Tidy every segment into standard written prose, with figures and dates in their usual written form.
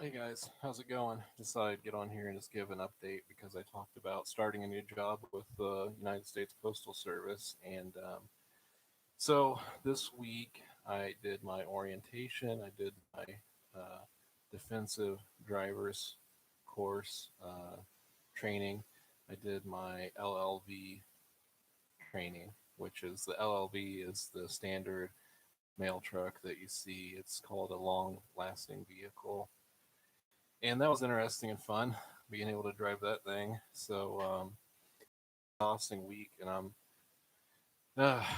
Hey guys, how's it going? Decided to get on here and just give an update because I talked about starting a new job with the United States Postal Service. And this week I did my orientation, I did my defensive driver's course training, I did my LLV training, which is the LLV is the standard mail truck that you see. It's called a long lasting vehicle, and that was interesting and fun being able to drive that thing. Exhausting week, and I'm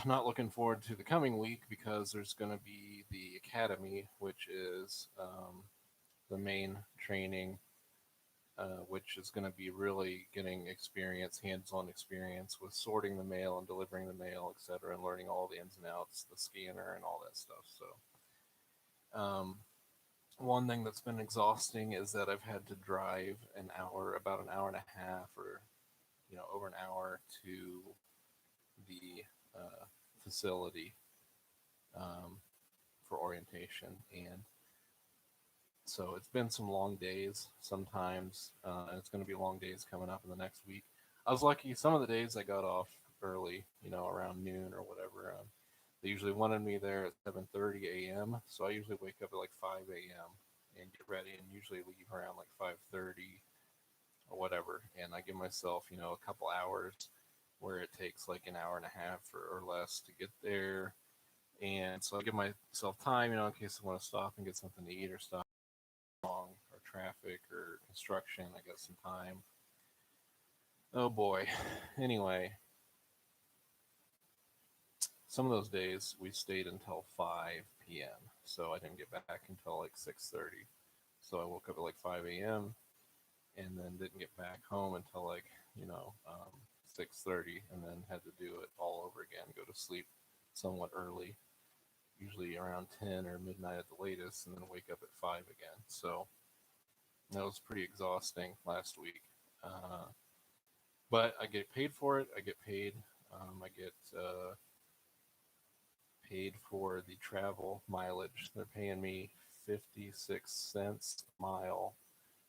not looking forward to the coming week because there's going to be the academy, which is the main training, which is going to be really getting experience, hands-on experience with sorting the mail and delivering the mail, etc., and learning all the ins and outs, the scanner, and all that stuff. Um, One thing that's been exhausting is that I've had to drive about an hour and a half, or over an hour to the facility um, for orientation, and so it's been some long days sometimes, and it's going to be long days coming up in the next week. I was lucky; some of the days I got off early, around noon or whatever. They usually wanted me there at 7:30 a.m., so I usually wake up at like 5 a.m. and get ready, and usually leave around like 5:30 or whatever. And I give myself, a couple hours where it takes like an hour and a half or less to get there. And so I give myself time, in case I want to stop and get something to eat or stop long or traffic or construction. I got some time. Oh boy. Anyway, some of those days we stayed until 5 p.m. So I didn't get back until like 6:30. So I woke up at like 5 a.m. and then didn't get back home until like 6:30, and then had to do it all over again. Go to sleep somewhat early, usually around 10 or midnight at the latest, and then wake up at 5 again. So that was pretty exhausting last week. Uh, but I get paid for it. I get paid. I get paid for the travel mileage. They're paying me 56 cents a mile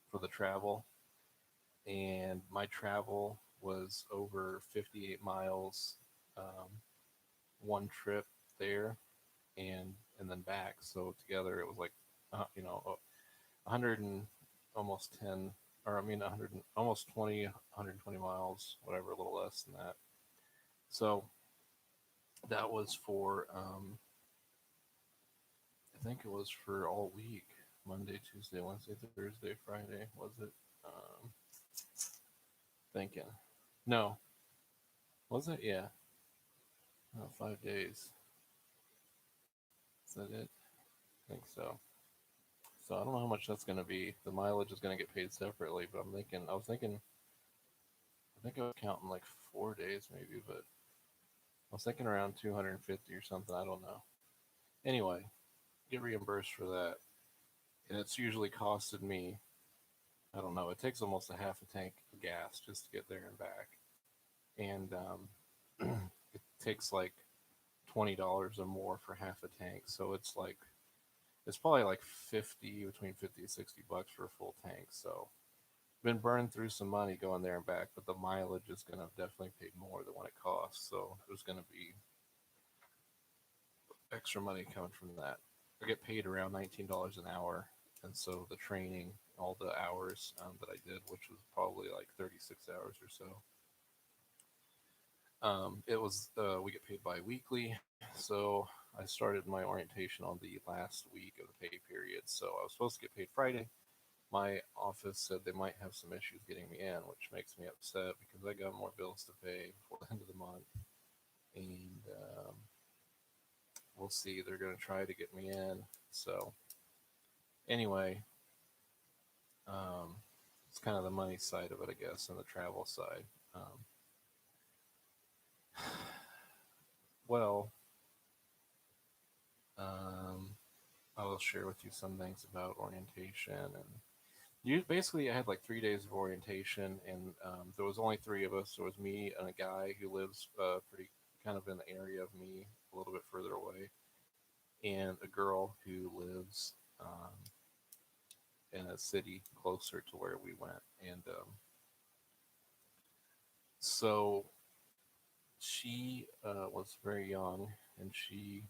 for the travel, and my travel was over 58 miles, um, one trip there and then back. So together it was like 100 and almost 10, or I mean 100 almost 20, 120 miles, whatever, a little less than that. So that was for I think it was for all week, Monday, Tuesday, Wednesday, Thursday, Friday. Was it? Thinking. No, was it? Yeah, 5 days. Is that it? I think so. So I don't know how much that's going to be. The mileage is going to get paid separately, but I think I was counting like 4 days maybe, but I was thinking around 250 or something. I don't know. Anyway, get reimbursed for that, and it's usually costed me. I don't know. It takes almost a half a tank of gas just to get there and back, and it takes like $20 or more for half a tank. So it's probably like 50, between 50 and $60 for a full tank. So been burning through some money going there and back, but the mileage is going to definitely pay more than what it costs. So there's going to be extra money coming from that. I get paid around $19 an hour, and so the training, all the hours that I did, which was probably like 36 hours or so, it was we get paid bi-weekly. So I started my orientation on the last week of the pay period. So I was supposed to get paid Friday. My office said they might have some issues getting me in, which makes me upset because I got more bills to pay before the end of the month. And we'll see. They're going to try to get me in. So anyway, um, it's kind of the money side of it, I guess, and the travel side. Um, well, um, I will share with you some things about orientation. And you basically, I had like 3 days of orientation, and there was only three of us. There was me and a guy who lives pretty kind of in the area of me, a little bit further away, and a girl who lives in a city closer to where we went. And so she was very young, and she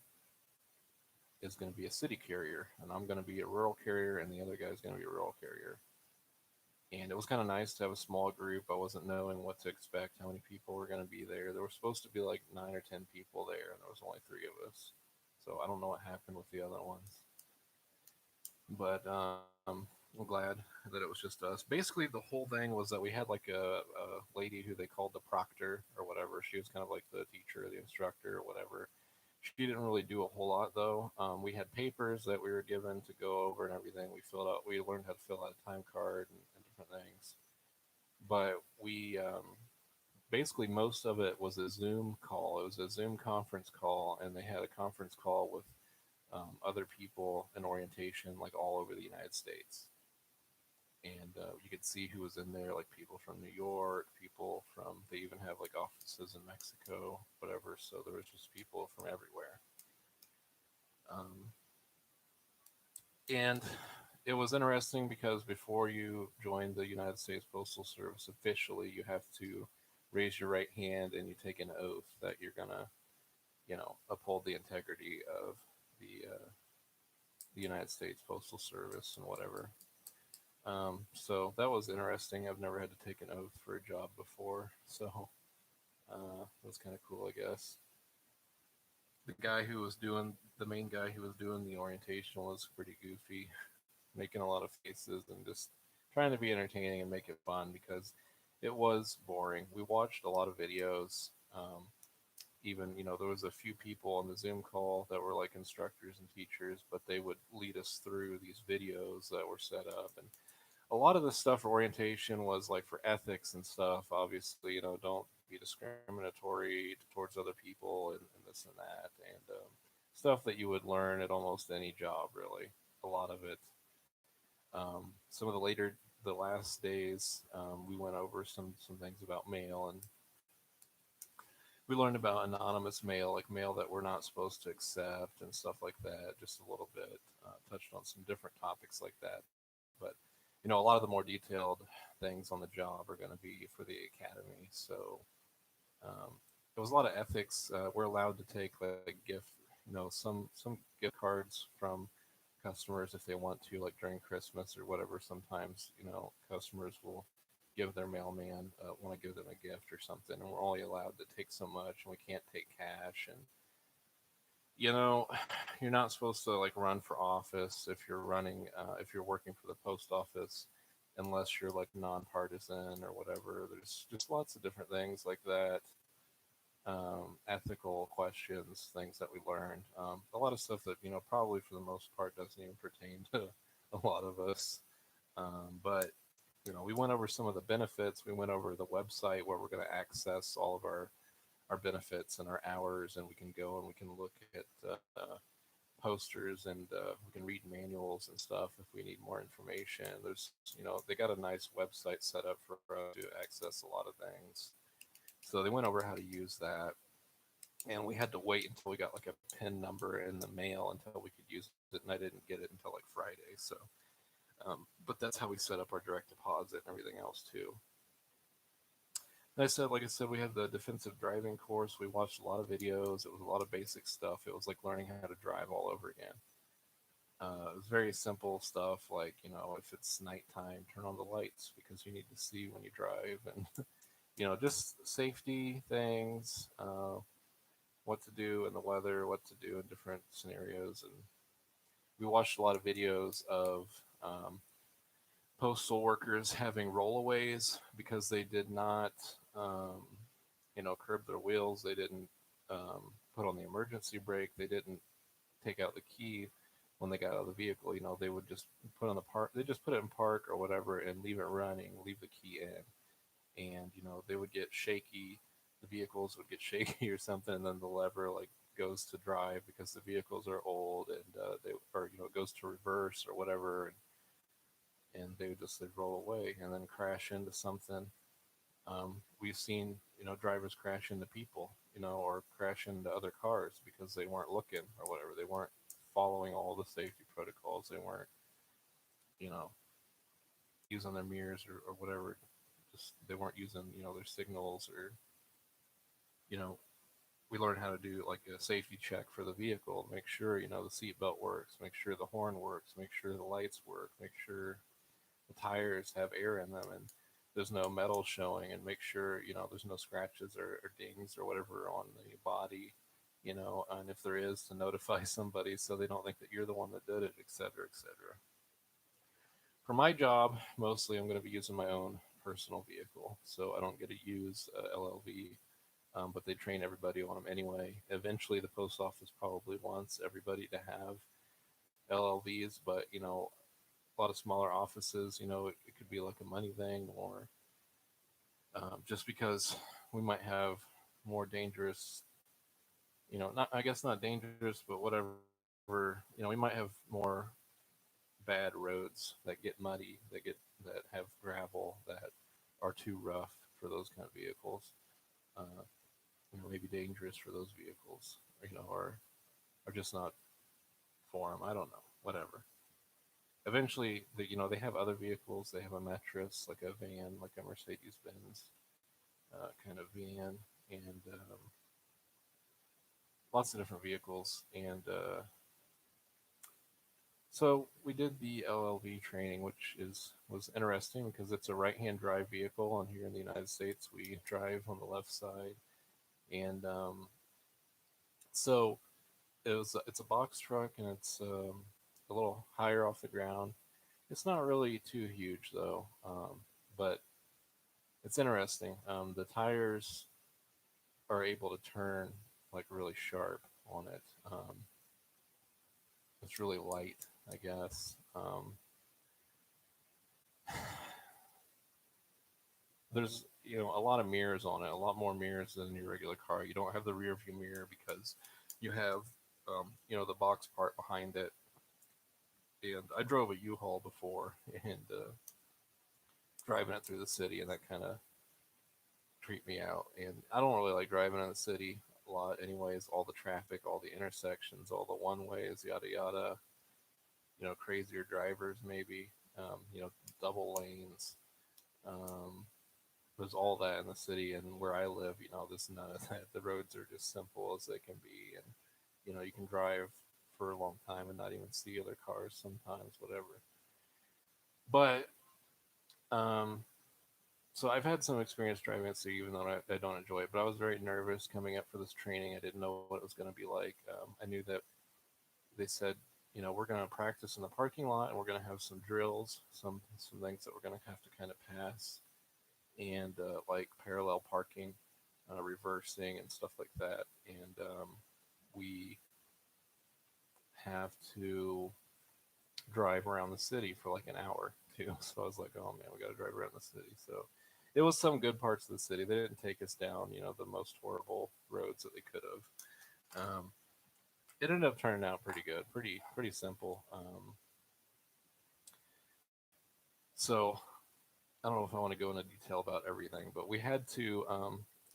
is going to be a city carrier, and I'm going to be a rural carrier, and the other guy is going to be a rural carrier. And it was kind of nice to have a small group. I wasn't knowing what to expect, how many people were going to be there. There were supposed to be like 9 or 10 people there, and there was only three of us. So I don't know what happened with the other ones, but I'm glad that it was just us. Basically, the whole thing was that we had like a lady who they called the proctor or whatever. She was kind of like the teacher, the instructor, or whatever. She didn't really do a whole lot though. We had papers that we were given to go over and everything. We filled out. We learned how to fill out a time card and different things. But we basically most of it was a Zoom call. It was a Zoom conference call, and they had a conference call with other people in orientation, like all over the United States. And you could see who was in there, like people from New York, people from. They even have like offices in Mexico, whatever. So there was just people from everywhere. Um, and it was interesting because before you join the United States Postal Service officially, you have to raise your right hand and you take an oath that you're gonna, uphold the integrity of the United States Postal Service and whatever. So that was interesting. I've never had to take an oath for a job before, so it was kind of cool, I guess. The guy who was doing the main guy who was doing the orientation was pretty goofy, making a lot of faces and just trying to be entertaining and make it fun because it was boring. We watched a lot of videos. Even there was a few people on the Zoom call that were like instructors and teachers, but they would lead us through these videos that were set up, and a lot of the stuff for orientation was like for ethics and stuff. Obviously, don't be discriminatory towards other people and this and that, and stuff that you would learn at almost any job, really. A lot of it. Some of the last days, we went over some things about mail, and we learned about anonymous mail, like mail that we're not supposed to accept and stuff like that. Just a little bit. Touched on some different topics like that, but a lot of the more detailed things on the job are going to be for the academy. So um, it was a lot of ethics. We're allowed to take like gift, some gift cards from customers if they want to, like during Christmas or whatever. Sometimes customers will give their mailman want to give them a gift or something, and we're only allowed to take so much, and we can't take cash. And you know, you're not supposed to like run for office if you're working for the post office, unless you're like nonpartisan or whatever. There's just lots of different things like that. Ethical questions, things that we learned. A lot of stuff that probably for the most part doesn't even pertain to a lot of us. But we went over some of the benefits. We went over the website where we're going to access all of our benefits and our hours, and we can go and we can look at posters, and we can read manuals and stuff if we need more information. They got a nice website set up for us to access a lot of things. So they went over how to use that, and we had to wait until we got like a PIN number in the mail until we could use it, and I didn't get it until like Friday. So, but that's how we set up our direct deposit and everything else too. Like I said, we had the defensive driving course. We watched a lot of videos. It was a lot of basic stuff. It was like learning how to drive all over again. It was very simple stuff, like if it's nighttime, turn on the lights because you need to see when you drive, and just safety things, what to do in the weather, what to do in different scenarios, and we watched a lot of videos of postal workers having rollaways because they did not, um, curb their wheels. They didn't put on the emergency brake. They didn't take out the key when they got out of the vehicle. They would just put on the park. They just put it in park or whatever and leave it running, leave the key in, and they would get shaky. The vehicles would get shaky or something, and then the lever like goes to drive because the vehicles are old, and it goes to reverse or whatever, and they would just roll away and then crash into something. We've seen drivers crash into people, or crash into other cars because they weren't looking or whatever. They weren't following all the safety protocols. They weren't, you know. using their mirrors or whatever. Just they weren't using their signals, or you know we learned how to do like a safety check for the vehicle, make sure the seatbelt works, make sure the horn works, make sure the lights work, make sure the tires have air in them and there's no metal showing, and make sure there's no scratches or dings or whatever on the body, and if there is, to notify somebody so they don't think that you're the one that did it, etc., etc. For my job, mostly I'm going to be using my own personal vehicle, so I don't get to use LLV, but they train everybody on them anyway. Eventually, the post office probably wants everybody to have LLVs, but a lot of smaller offices, it could be like a money thing, or just because we might have more dangerous, not, I guess not dangerous, but whatever, we might have more bad roads that get muddy, that have gravel, that are too rough for those kind of vehicles. Uh, maybe dangerous for those vehicles, or just not for them. I don't know. Whatever. Eventually, they have other vehicles. They have a mattress, like a van, like a Mercedes Benz kind of van, and lots of different vehicles. And so we did the LLV training, which was interesting because it's a right-hand drive vehicle, and here in the United States, we drive on the left side. And so it's a box truck, and it's a little higher off the ground. It's not really too huge though, but it's interesting. The tires are able to turn like really sharp on it. It's really light, I guess. There's a lot of mirrors on it, a lot more mirrors than your regular car. You don't have the rear view mirror because you have the box part behind it. And I drove a U-Haul before, and driving it through the city, and that kind of creep me out. And I don't really like driving in the city a lot, anyways. All the traffic, all the intersections, all the one ways, yada yada. Crazier drivers, maybe. Double lanes. Um, there's all that in the city, and where I live, there's none of that. The roads are just simple as they can be, and you can drive for a long time and not even see other cars sometimes, whatever. But um, So I've had some experience driving at sea, even though I don't enjoy it. But I was very nervous coming up for this training. I didn't know what it was going to be like. I knew that they said, we're going to practice in the parking lot, and we're going to have some drills, some things that we're going to have to kind of pass, and like parallel parking, reversing, and stuff like that. And we have to drive around the city for like an hour too. So I was like, oh man, we got to drive around the city. So it was some good parts of the city. They didn't take us down, the most horrible roads that they could have. It ended up turning out pretty good, pretty simple. So I don't know if I want to go into detail about everything, but we had to.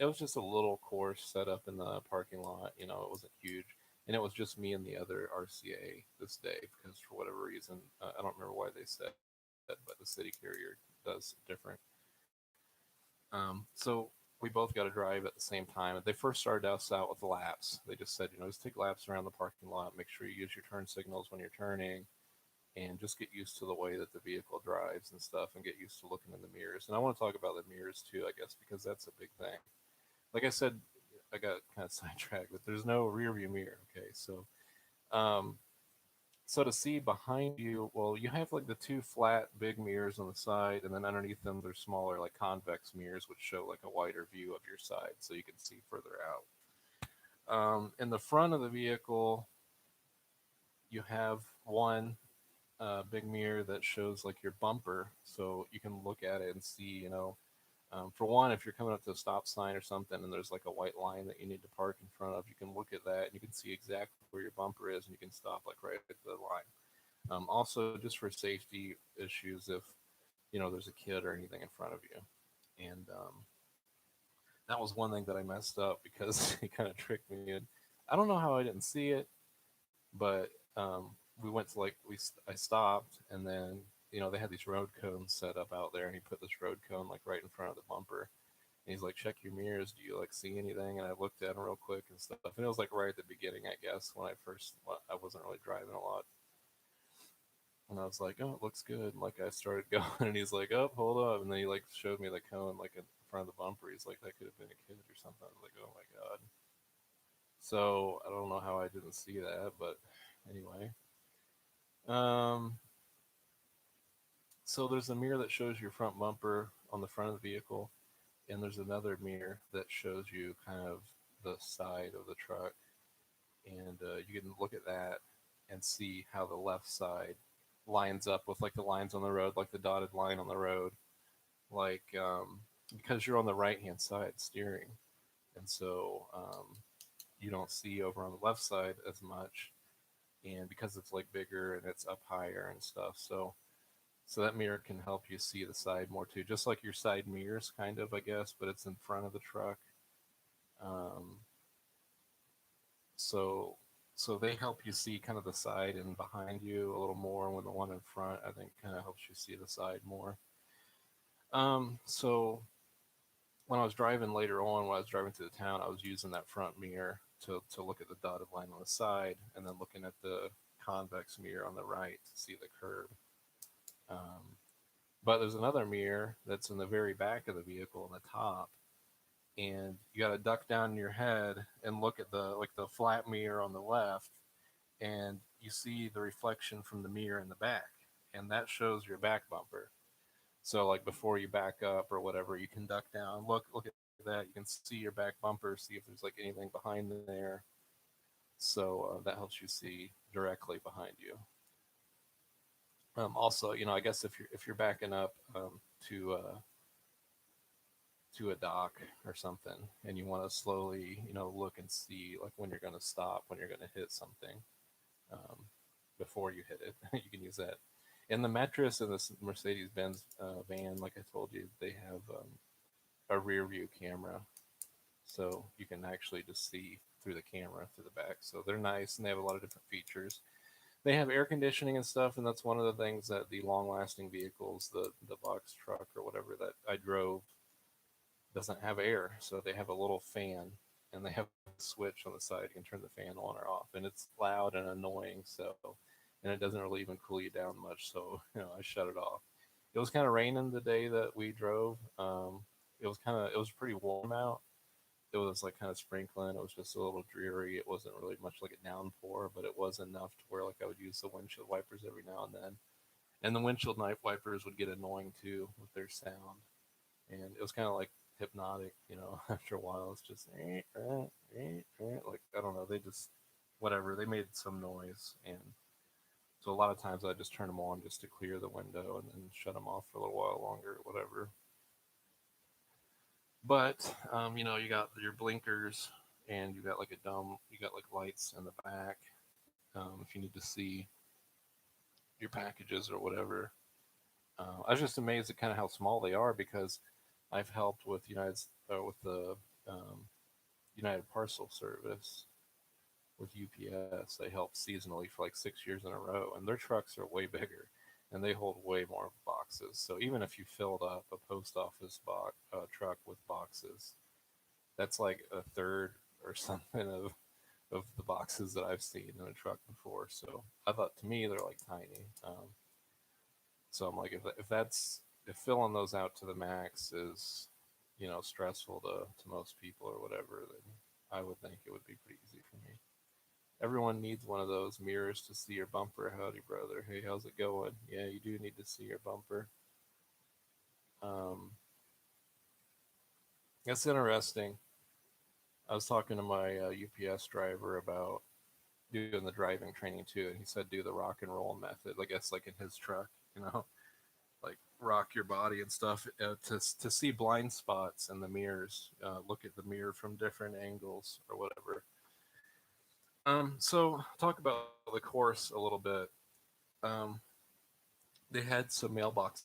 It was just a little course set up in the parking lot. It wasn't huge, and it was just me and the other RCA this day because for whatever reason, I don't remember why they said, but the city carrier does different. So we both got to drive at the same time. They first started us out with laps. They just said, just take laps around the parking lot. Make sure you use your turn signals when you're turning, and just get used to the way that the vehicle drives and stuff, and get used to looking in the mirrors. And I want to talk about the mirrors too, I guess, because that's a big thing. Like I said, I got kind of sidetracked, but there's no rear view mirror. Okay, um, so to see behind you, well, you have like the two flat big mirrors on the side, and then underneath them there's smaller like convex mirrors which show like a wider view of your side, so you can see further out. In the front of the vehicle, you have one big mirror that shows like your bumper, so you can look at it and see, for one, if you're coming up to a stop sign or something and there's like a white line that you need to park in front of, you can look at that and you can see exactly where your bumper is, and you can stop like right at the line. Also, just for safety issues, if there's a kid or anything in front of you, and that was one thing that I messed up because it kind of tricked me. And I don't know how I didn't see it, but we went to like I stopped, and then they had these road cones set up out there, and he put this road cone like right in front of the bumper. And he's like, check your mirrors. Do you like see anything? And I looked at him real quick and stuff. And it was like right at the beginning, I guess, when I wasn't really driving a lot. And I was like, oh, it looks good. And like I started going, and he's like, oh, hold up. And then he like showed me the cone like in front of the bumper. He's like, that could have been a kid or something. I was like, oh my god. So I don't know how I didn't see that, but anyway. Um, so there's a mirror that shows your front bumper on the front of the vehicle, and there's another mirror that shows you kind of the side of the truck, and you can look at that and see how the left side lines up with like the lines on the road, like the dotted line on the road, like because you're on the right hand side steering, and so you don't see over on the left side as much, and because it's like bigger and it's up higher and stuff, so that mirror can help you see the side more too, just like your side mirrors, kind of, I guess, but it's in front of the truck. Um, so so they help you see kind of the side and behind you a little more. When the one in front, I think, kind of helps you see the side more. So when I was driving later on, when I was driving to the town, I was using that front mirror to look at the dotted line on the side, and then looking at the convex mirror on the right to see the curb. Um, but there's another mirror that's in the very back of the vehicle on the top, and you got to duck down your head and look at the flat mirror on the left, and you see the reflection from the mirror in the back, and that shows your back bumper. So like before you back up or whatever, you can duck down, look at that. You can see your back bumper, see if there's like anything behind there. So that helps you see directly behind you. Also, I guess if you're backing up to to a dock or something, and you want to slowly, look and see like when you're going to stop, when you're going to hit something, um, before you hit it, you can use that. And the mattress in this Mercedes Benz van, like I told you, they have a rear view camera, so you can actually just see through the camera through the back. So they're nice, and they have a lot of different features. They have air conditioning and stuff, and that's one of the things that the long lasting vehicles, the box truck or whatever that I drove, doesn't have air. So they have a little fan, and they have a switch on the side. You can turn the fan on or off, and it's loud and annoying. So, and it doesn't really even cool you down much. So, I shut it off. It was kind of raining the day that we drove. It was pretty warm out. It was like kind of sprinkling. It was just a little dreary. It wasn't really much like a downpour, but it was enough to where like I would use the windshield wipers every now and then. And the windshield night wipers would get annoying too with their sound. And it was kind of like hypnotic, after a while. It's just like, I don't know. They just whatever. They made some noise, and so a lot of times I just turn them on just to clear the window and then shut them off for a little while longer, whatever. But you got your blinkers, and you got like lights in the back, if you need to see your packages or whatever. I was just amazed at kind of how small they are, because I've helped with with the um, United Parcel Service with UPS. They help seasonally for like 6 years in a row, and their trucks are way bigger, and they hold way more boxes. So even if you filled up a post office truck with boxes, that's like a third or something of the boxes that I've seen in a truck before. So I thought, to me, they're like tiny. So I'm like, if filling those out to the max is, stressful to most people or whatever, then I would think it would be pretty easy for me. Everyone needs one of those mirrors to see your bumper. Howdy, brother. Hey, how's it going? Yeah, you do need to see your bumper. Um, it's interesting. I was talking to my UPS driver about doing the driving training too, and he said do the rock and roll method. I guess like in his truck, like rock your body and stuff, to see blind spots in the mirrors. Look at the mirror from different angles or whatever. So talk about the course a little bit. Um, they had some mailboxes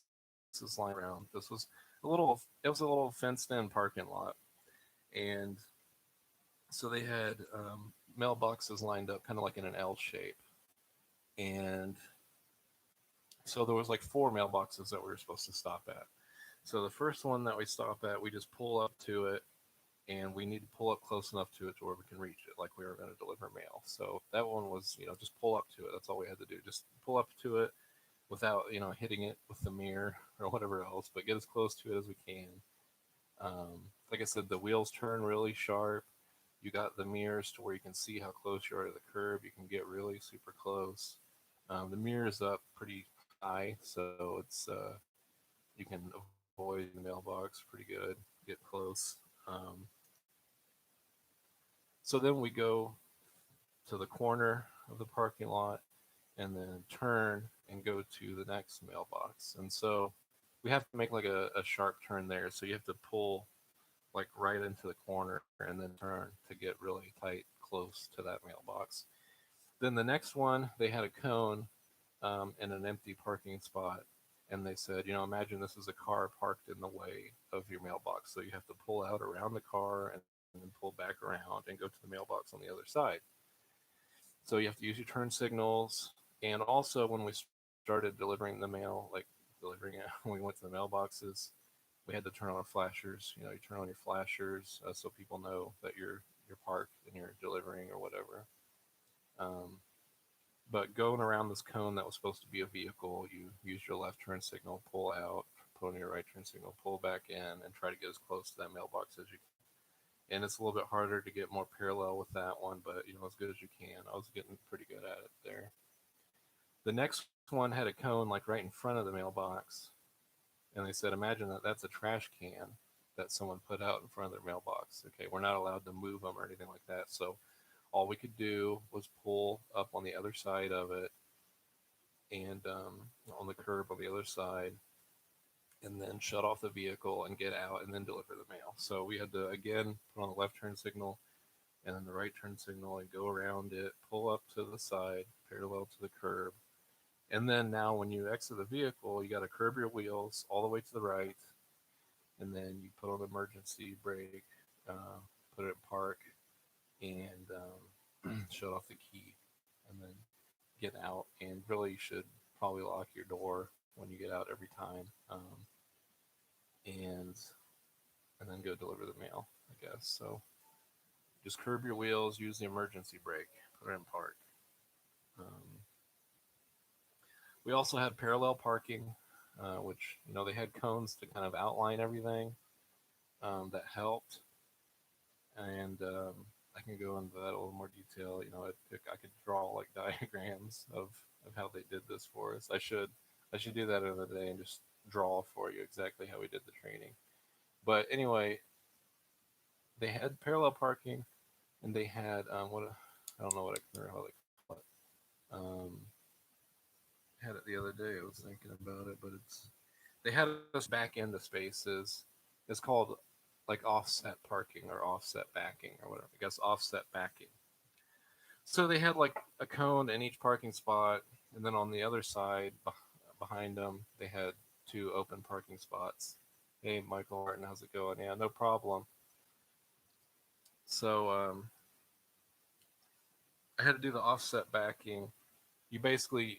lying around. It was a little fenced in parking lot, and so they had mailboxes lined up kind of like in an L shape, and So there was like four mailboxes that we were supposed to stop at. So the first one that we stop at, we just pull up to it, and we need to pull up close enough to it to where we can reach it, like we were going to deliver mail. So that one was, just pull up to it. That's all we had to do. Just pull up to it without, hitting it with the mirror or whatever else, but get as close to it as we can. Like I said, the wheels turn really sharp. You got the mirrors to where you can see how close you are to the curb. You can get really super close. The mirror is up pretty high, so you can avoid the mailbox pretty good. Get close. So then we go to the corner of the parking lot and then turn and go to the next mailbox. And so we have to make like a sharp turn there. So you have to pull like right into the corner and then turn to get really tight close to that mailbox. Then the next one, they had a cone in an empty parking spot. And they said, imagine this is a car parked in the way of your mailbox. So you have to pull out around the car and then pull back around and go to the mailbox on the other side. So you have to use your turn signals. And also, when we started delivering the mail, like delivering it, when we went to the mailboxes, we had to turn on our flashers. You turn on your flashers so people know that you're parked and you're delivering or whatever. Um, but going around this cone that was supposed to be a vehicle, you use your left turn signal, pull out, put on your right turn signal, pull back in, and try to get as close to that mailbox as you can. And it's a little bit harder to get more parallel with that one, but as good as you can. I was getting pretty good at it there. The next one had a cone like right in front of the mailbox, and they said, imagine that that's a trash can that someone put out in front of their mailbox. Okay, we're not allowed to move them or anything like that. So all we could do was pull up on the other side of it and on the curb on the other side, and then shut off the vehicle and get out and then deliver the mail. So we had to again put on the left turn signal and then the right turn signal and go around it, pull up to the side parallel to the curb. And then now when you exit the vehicle, you got to curb your wheels all the way to the right, and then you put on the emergency brake, put it in park, and shut off the key, and then get out. And really, you should probably lock your door when you get out every time, and and then go deliver the mail, I guess. So just curb your wheels, use the emergency brake, put it in park. Um, we also had parallel parking, which they had cones to kind of outline everything. That helped, and I can go into that a little more detail. I could draw like diagrams of how they did this for us. I should do that another day and just draw for you exactly how we did the training. But anyway, they had parallel parking, and they had what I don't know what I can remember how they call it. Um, had it the other day. I was thinking about it, but they had us back into spaces. It's called like offset parking or offset backing or whatever. I guess offset backing. So they had like a cone in each parking spot, and then on the other side behind them, they had two open parking spots. Hey, Michael Martin, how's it going? Yeah, no problem. So I had to do the offset backing. You basically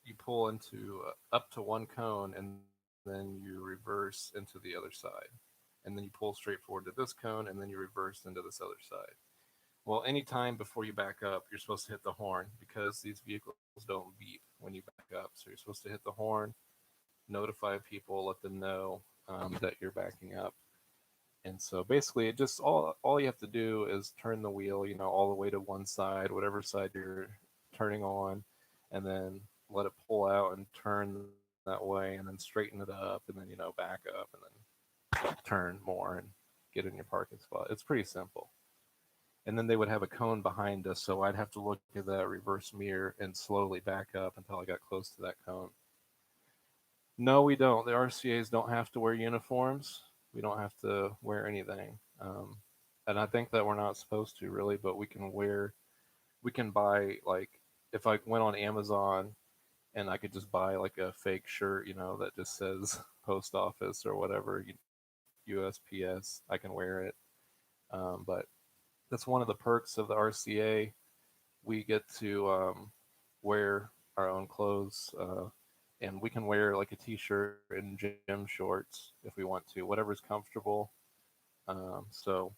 you pull into up to one cone, and then you reverse into the other side, and then you pull straight forward to this cone, and then you reverse into this other side. Well, anytime before you back up, you're supposed to hit the horn because these vehicles don't beep when you back up. So you're supposed to hit the horn, notify people, let them know that you're backing up. And so basically, it just all you have to do is turn the wheel, all the way to one side, whatever side you're turning on, and then let it pull out and turn that way, and then straighten it up, and then back up, and then turn more and get in your parking spot. It's pretty simple. And then they would have a cone behind us, so I'd have to look at that reverse mirror and slowly back up until I got close to that cone. No, we don't. The RCAs don't have to wear uniforms. We don't have to wear anything. And I think that we're not supposed to really, but we can buy like, if I went on Amazon and I could just buy like a fake shirt, that just says post office or whatever, USPS, I can wear it. But that's one of the perks of the RCA. We get to wear our own clothes. and we can wear like a t-shirt and gym shorts if we want to, whatever's comfortable. So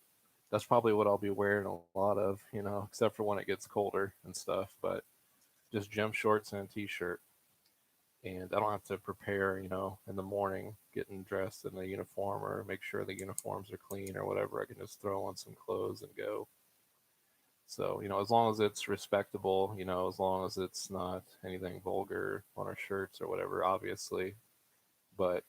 that's probably what I'll be wearing a lot of, except for when it gets colder and stuff. But just gym shorts and a t-shirt, and I don't have to prepare, in the morning getting dressed in a uniform or make sure the uniforms are clean or whatever. I can just throw on some clothes and go. So, as long as it's respectable, as long as it's not anything vulgar on our shirts or whatever, obviously. But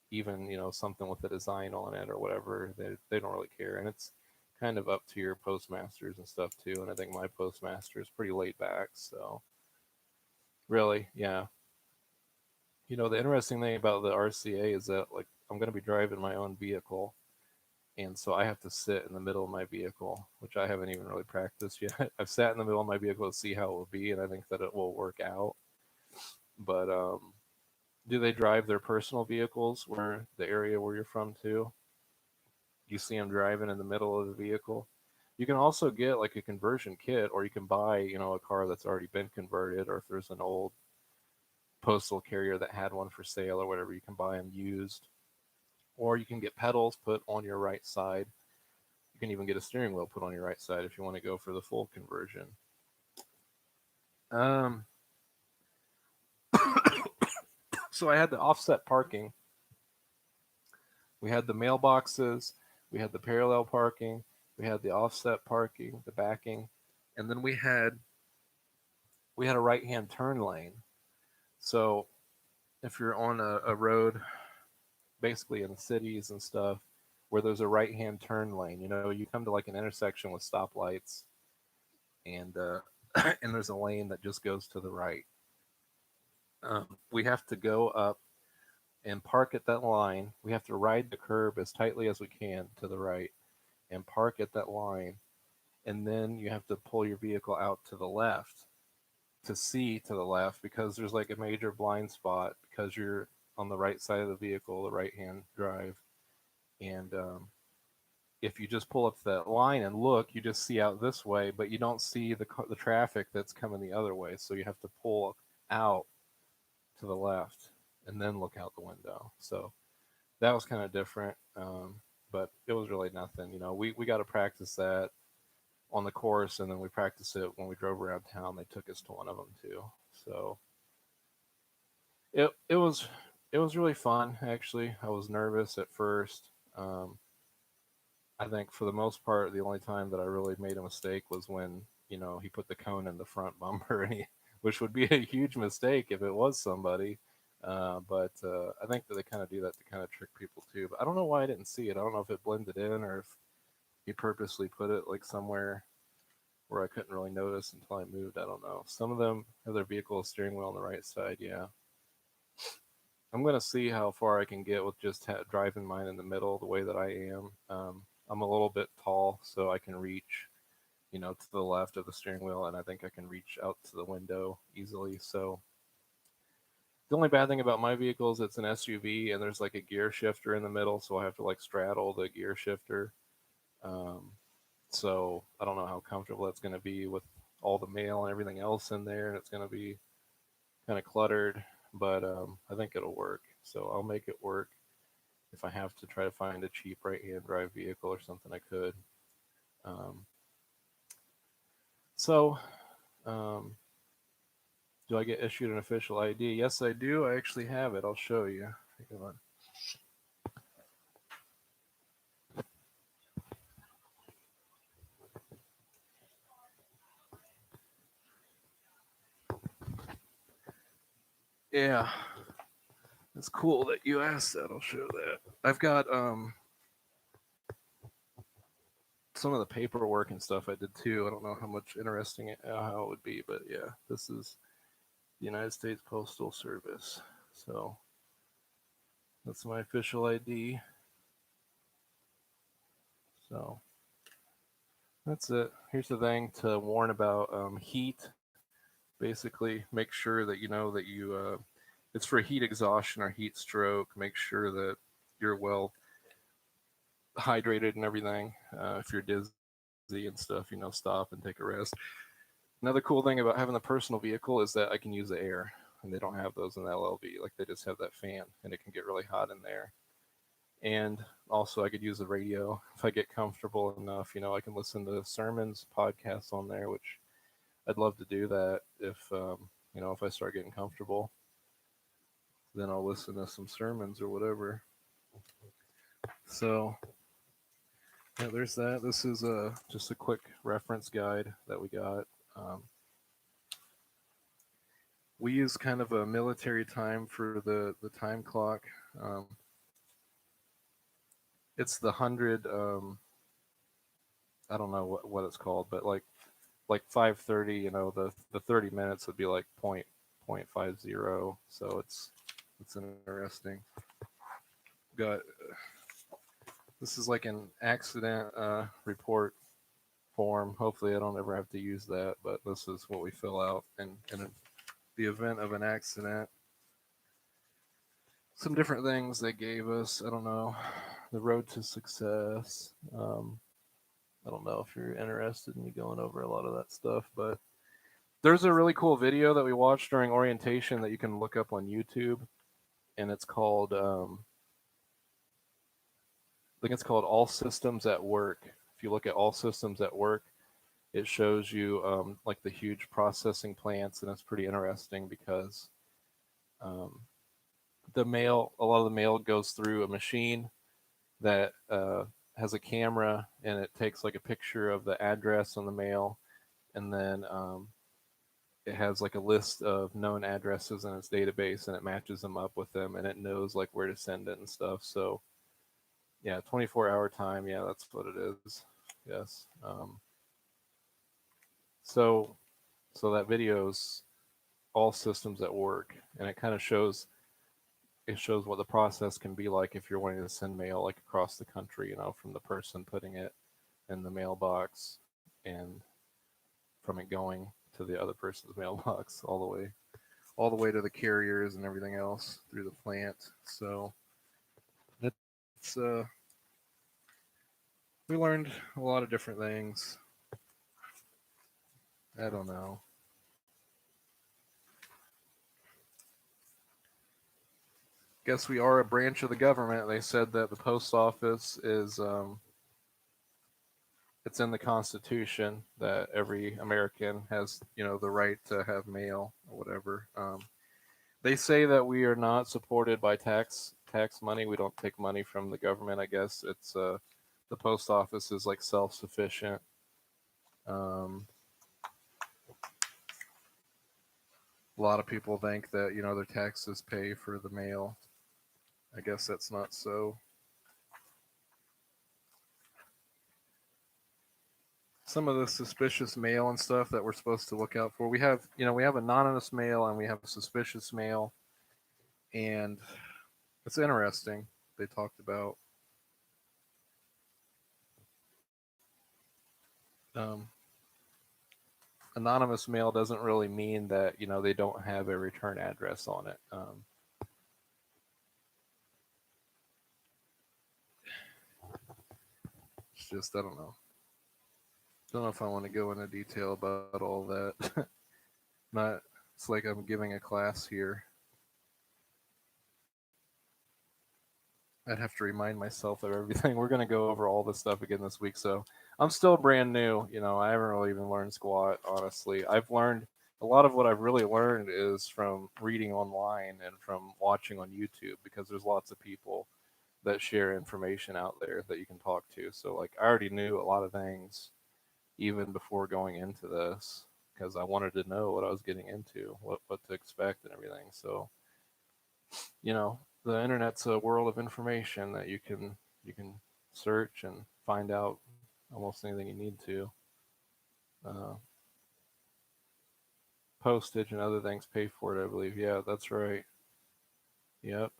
even, something with a design on it or whatever, they don't really care. And it's kind of up to your postmasters and stuff too. And I think my postmaster is pretty laid back. So, really, yeah. The interesting thing about the RCA is that, like, I'm going to be driving my own vehicle, and so I have to sit in the middle of my vehicle, which I haven't even really practiced yet. I've sat in the middle of my vehicle to see how it will be, and I think that it will work out. But do they drive their personal vehicles where the area where you're from too? You see them driving in the middle of the vehicle. You can also get like a conversion kit, or you can buy, a car that's already been converted, or if there's an old postal carrier that had one for sale or whatever, you can buy them used. Or you can get pedals put on your right side. You can even get a steering wheel put on your right side if you want to go for the full conversion. Um, so I had the offset parking. We had the mailboxes. We had the parallel parking. We had the offset parking, the backing, and then we had a right hand turn lane. So if you're on a road, basically in cities and stuff, where there's a right hand turn lane, you come to like an intersection with stoplights, and and there's a lane that just goes to the right. We have to go up and park at that line. We have to ride the curb as tightly as we can to the right and park at that line. And then you have to pull your vehicle out to the left to see to the left, because there's like a major blind spot because you're on the right side of the vehicle, the right hand drive. And if you just pull up to that line and look, you just see out this way, but you don't see the traffic that's coming the other way. So you have to pull out to the left and then look out the window. So that was kind of different, but it was really nothing. We got to practice that on the course, and then we practiced it when we drove around town. They took us to one of them too. So it was really fun actually. I was nervous at first. Um, I think for the most part, the only time that I really made a mistake was when he put the cone in the front bumper, and which would be a huge mistake if it was somebody. But I think that they kind of do that to kind of trick people too. But I don't know why I didn't see it. I don't know if it blended in or if he purposely put it like somewhere where I couldn't really notice until I moved. I don't know. Some of them have their vehicle steering wheel on the right side. Yeah, I'm gonna see how far I can get with just driving mine in the middle, the way that I am. I'm a little bit tall, so I can reach, to the left of the steering wheel, and I think I can reach out to the window easily. So the only bad thing about my vehicle is it's an SUV, and there's like a gear shifter in the middle, so I have to like straddle the gear shifter. Um, so I don't know how comfortable that's going to be with all the mail and everything else in there, and it's going to be kind of cluttered. But I think it'll work. So I'll make it work. If I have to try to find a cheap right-hand drive vehicle or something, I could. Um, so, um, do I get issued an official ID? Yes, I do. I actually have it. I'll show you. Hang on. Yeah, it's cool that you asked that. I'll show that. I've got some of the paperwork and stuff I did too. I don't know how much interesting how it would be, but yeah, this is the United States Postal Service. So that's my official ID. So that's it. Here's the thing to warn about heat. Basically, make sure that you know that it's for heat exhaustion or heat stroke. Make sure that you're well hydrated and everything. If you're dizzy and stuff, stop and take a rest. Another cool thing about having a personal vehicle is that I can use the air. and they don't have those in the LLV. Like they just have that fan, and it can get really hot in there. And also, I could use the radio if I get comfortable enough. I can listen to sermons, podcasts on there, which I'd love to do that if I start getting comfortable. Then I'll listen to some sermons or whatever. So yeah, there's that. This is just a quick reference guide that we got. Um, we use kind of a military time for the time clock. It's the 100. I don't know what it's called, but like 5:30. The 30 minutes would be like point 0.50. So it's interesting. Got this is like an accident report form. Hopefully, I don't ever have to use that, but this is what we fill out in the event of an accident. Some different things they gave us. I don't know. The road to success. I don't know if you're interested in me going over a lot of that stuff, but there's a really cool video that we watched during orientation that you can look up on YouTube, and it's called I think it's called All Systems at Work. If you look at All Systems at Work, it shows you like the huge processing plants, and it's pretty interesting because um, a lot of the mail goes through a machine that has a camera, and it takes like a picture of the address on the mail, and then it has like a list of known addresses in its database, and it matches them up with them, and it knows like where to send it and stuff. So yeah, 24-hour time. Yeah, that's what it is. Yes. So that video's All Systems at Work, and it kind of shows what the process can be like if you're wanting to send mail like across the country, from the person putting it in the mailbox and from it going to the other person's mailbox all the way to the carriers and everything else through the plant. So it's we learned a lot of different things. I don't know. Guess we are a branch of the government. They said that the post office is it's in the Constitution that every American has, the right to have mail or whatever. They say that we are not supported by tax money. We don't take money from the government. I guess it's the post office is like self-sufficient. A lot of people think that their taxes pay for the mail. I guess that's not so. Some of the suspicious mail and stuff that we're supposed to look out for. We have anonymous mail and we have suspicious mail, and it's interesting. They talked about um, anonymous mail doesn't really mean that they don't have a return address on it. It's just I don't know. Don't know if I want to go into detail about all that. Not. It's like I'm giving a class here. I'd have to remind myself of everything. We're going to go over all this stuff again this week. So I'm still brand new. I haven't really even learned squat, honestly. I've learned a lot of what I've really learned is from reading online and from watching on YouTube, because there's lots of people that share information out there that you can talk to. So like I already knew a lot of things even before going into this, because I wanted to know what I was getting into, what to expect and everything. So, the internet's a world of information that you can search and find out almost anything you need to. Uh, Postage and other things pay for it, I believe. Yeah, that's right. Yep.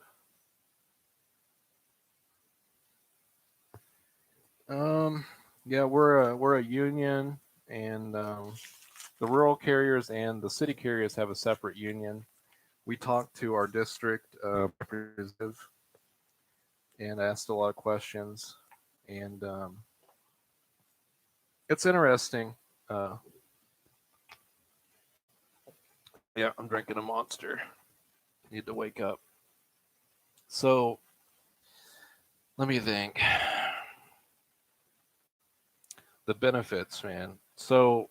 Um, yeah, we're a union, and the rural carriers and the city carriers have a separate union. We talked to our district representative and asked a lot of questions, and it's interesting. Uh, yeah, I'm drinking a Monster. Need to wake up. So let me think. The benefits, man. So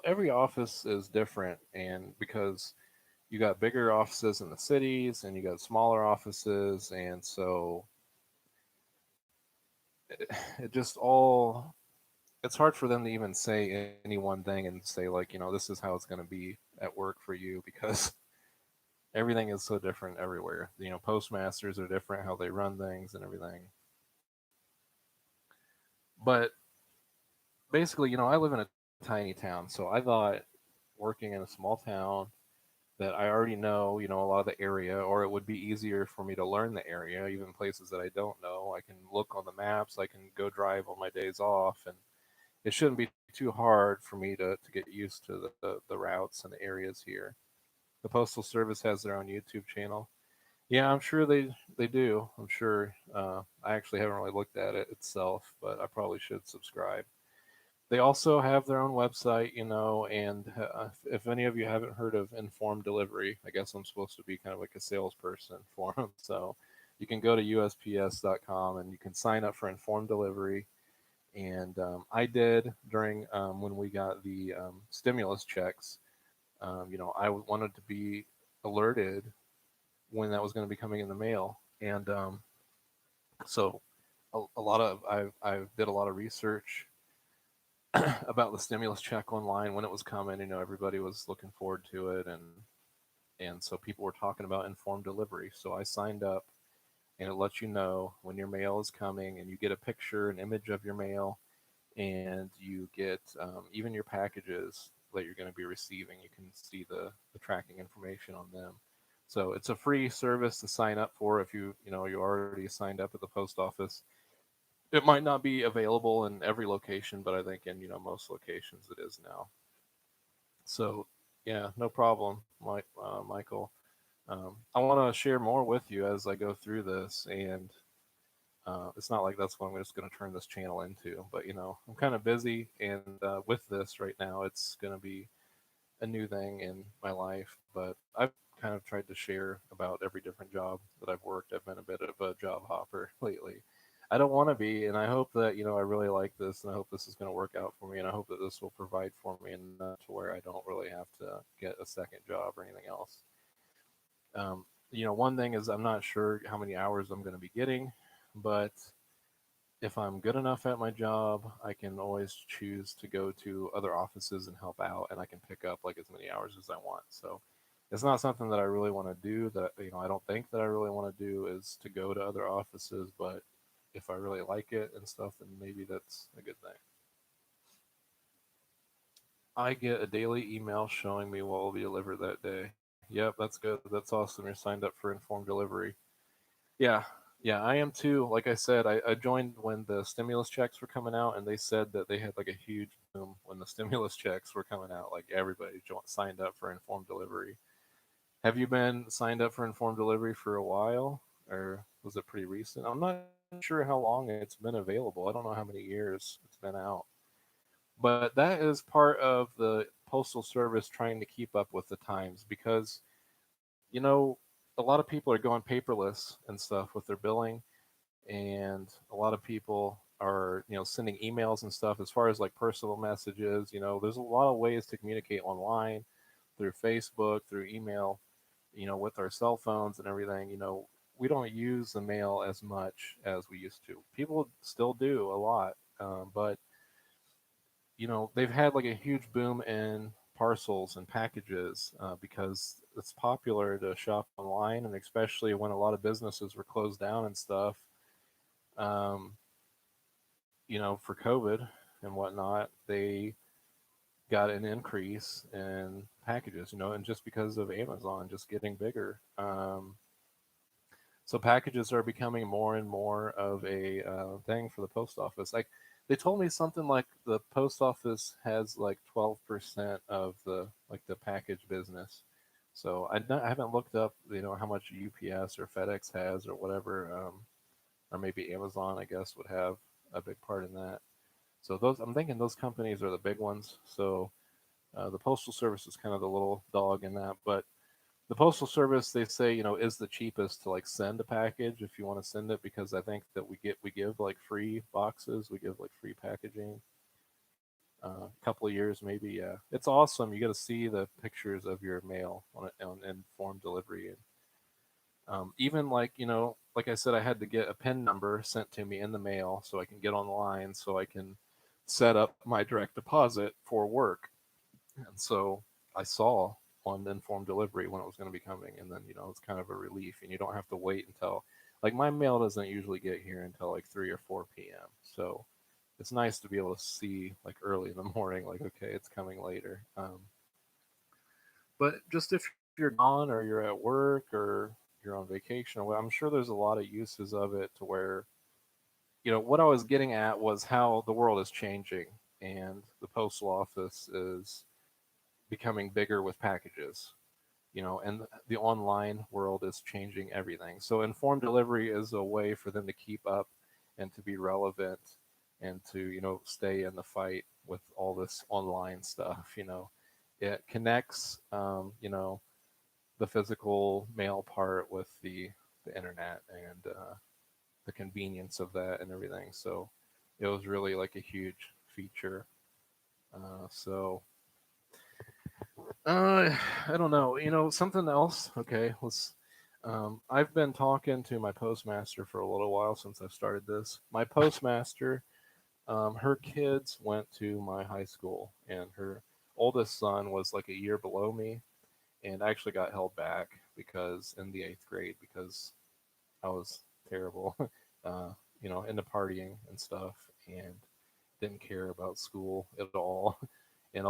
every office is different, and because you got bigger offices in the cities and you got smaller offices, and so it just all it's hard for them to even say any one thing and say like, this is how it's going to be at work for you because everything is so different everywhere. Postmasters are different how they run things and everything. But basically, I live in a tiny town, so I thought working in a small town that I already know, a lot of the area, or it would be easier for me to learn the area, even places that I don't know. I can look on the maps, I can go drive on my days off, and it shouldn't be too hard for me to get used to the routes and the areas here. The Postal Service has their own YouTube channel. Yeah, I'm sure they do. I'm sure. I actually haven't really looked at it itself, but I probably should subscribe. They also have their own website, and if any of you haven't heard of Informed Delivery, I guess I'm supposed to be kind of like a salesperson for them. So you can go to USPS.com and you can sign up for Informed Delivery. And I did during when we got the stimulus checks. I wanted to be alerted when that was going to be coming in the mail, and so a lot of I did a lot of research about the stimulus check online when it was coming. Everybody was looking forward to it, and so people were talking about informed delivery. So I signed up, and it lets you know when your mail is coming, and you get a picture, an image of your mail, and you get even your packages that you're going to be receiving. You can see the tracking information on them. So it's a free service to sign up for if you already signed up at the post office. It might not be available in every location, but I think in most locations it is now. So yeah, no problem, Michael. I want to share more with you as I go through this, and it's not like that's what I'm just going to turn this channel into. But I'm kind of busy, and with this right now, it's going to be a new thing in my life. But I've kind of tried to share about every different job that I've worked. I've been a bit of a job hopper lately. I don't want to be, and I hope that I really like this, and I hope this is going to work out for me, and I hope that this will provide for me enough to where I don't really have to get a second job or anything else. One thing is I'm not sure how many hours I'm going to be getting, but if I'm good enough at my job, I can always choose to go to other offices and help out, and I can pick up like as many hours as I want. So it's not something that I really want to do. That I don't think that I really want to do is to go to other offices. But if I really like it and stuff, then maybe that's a good thing. I get a daily email showing me what will be delivered that day. Yep, that's good. That's awesome. You're signed up for informed delivery. Yeah, yeah, I am too. Like I said, I joined when the stimulus checks were coming out, and they said that they had like a huge boom when the stimulus checks were coming out. Like everybody signed up for informed delivery. Have you been signed up for informed delivery for a while, or was it pretty recent? I'm not sure how long it's been available. I don't know how many years it's been out. But that is part of the Postal Service trying to keep up with the times because a lot of people are going paperless and stuff with their billing, and a lot of people are sending emails and stuff as far as like personal messages. There's a lot of ways to communicate online through Facebook, through email, with our cell phones and everything. We don't use the mail as much as we used to. People still do a lot, but they've had like a huge boom in parcels and packages because it's popular to shop online, and especially when a lot of businesses were closed down and stuff. Um, for COVID and whatnot, they got an increase in packages. And just because of Amazon just getting bigger. So packages are becoming more and more of a thing for the post office. Like they told me something like the post office has like 12% of the package business. So I haven't looked up how much UPS or FedEx has or whatever, or maybe Amazon I guess would have a big part in that. So those I'm thinking those companies are the big ones. So The Postal Service is kind of the little dog in that, but the Postal Service, they say, is the cheapest to like send a package if you want to send it, because I think that we give like free boxes, we give like free packaging. A couple of years maybe, yeah. It's awesome. You got to see the pictures of your mail on informed delivery, and even like like I said, I had to get a PIN number sent to me in the mail so I can get online so I can set up my direct deposit for work. And so I saw on informed delivery when it was going to be coming, and then it's kind of a relief, and you don't have to wait until, like, my mail doesn't usually get here until like 3 or 4 p.m. So it's nice to be able to see like early in the morning, like, okay, it's coming later. But just if you're gone or you're at work or you're on vacation, or I'm sure there's a lot of uses of it to where, what I was getting at was how the world is changing, and the postal office is becoming bigger with packages, and the online world is changing everything. So informed delivery is a way for them to keep up and to be relevant and to, stay in the fight with all this online stuff. It connects, the physical mail part with the internet, and the convenience of that and everything. So it was really like a huge feature. So uh, I don't know. Something else. Okay, let's. I've been talking to my postmaster for a little while since I started this. My postmaster, her kids went to my high school, and her oldest son was like a year below me, and I actually got held back because in the eighth grade because I was terrible, uh, into partying and stuff, and didn't care about school at all. And a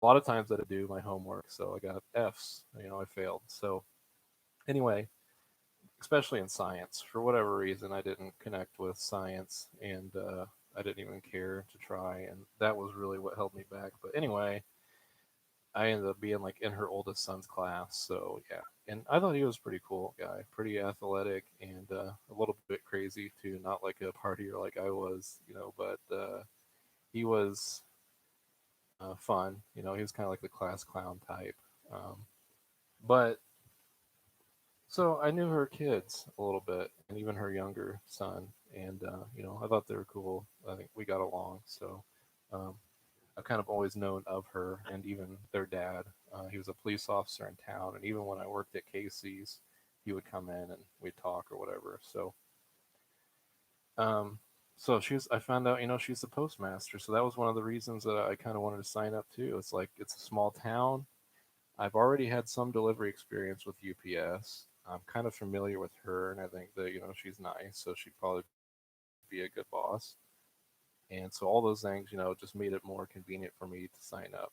lot of times I didn't do my homework, so I got F's. I failed. So anyway, especially in science, for whatever reason, I didn't connect with science, and I didn't even care to try, and that was really what held me back. But anyway, I ended up being like in her oldest son's class, so yeah. And I thought he was a pretty cool guy, pretty athletic, and a little bit crazy too. Not like a partier like I was, but he was fun. He was kind of like the class clown type. But so I knew her kids a little bit, and even her younger son, and I thought they were cool. I think we got along. So um, I've kind of always known of her, and even their dad. He was a police officer in town, and even when I worked at Casey's, he would come in and we'd talk or whatever. Um, so I found out, she's the postmaster. So that was one of the reasons that I kind of wanted to sign up too. It's like it's a small town. I've already had some delivery experience with UPS. I'm kind of familiar with her, and I think that she's nice, so she'd probably be a good boss. And so all those things, just made it more convenient for me to sign up.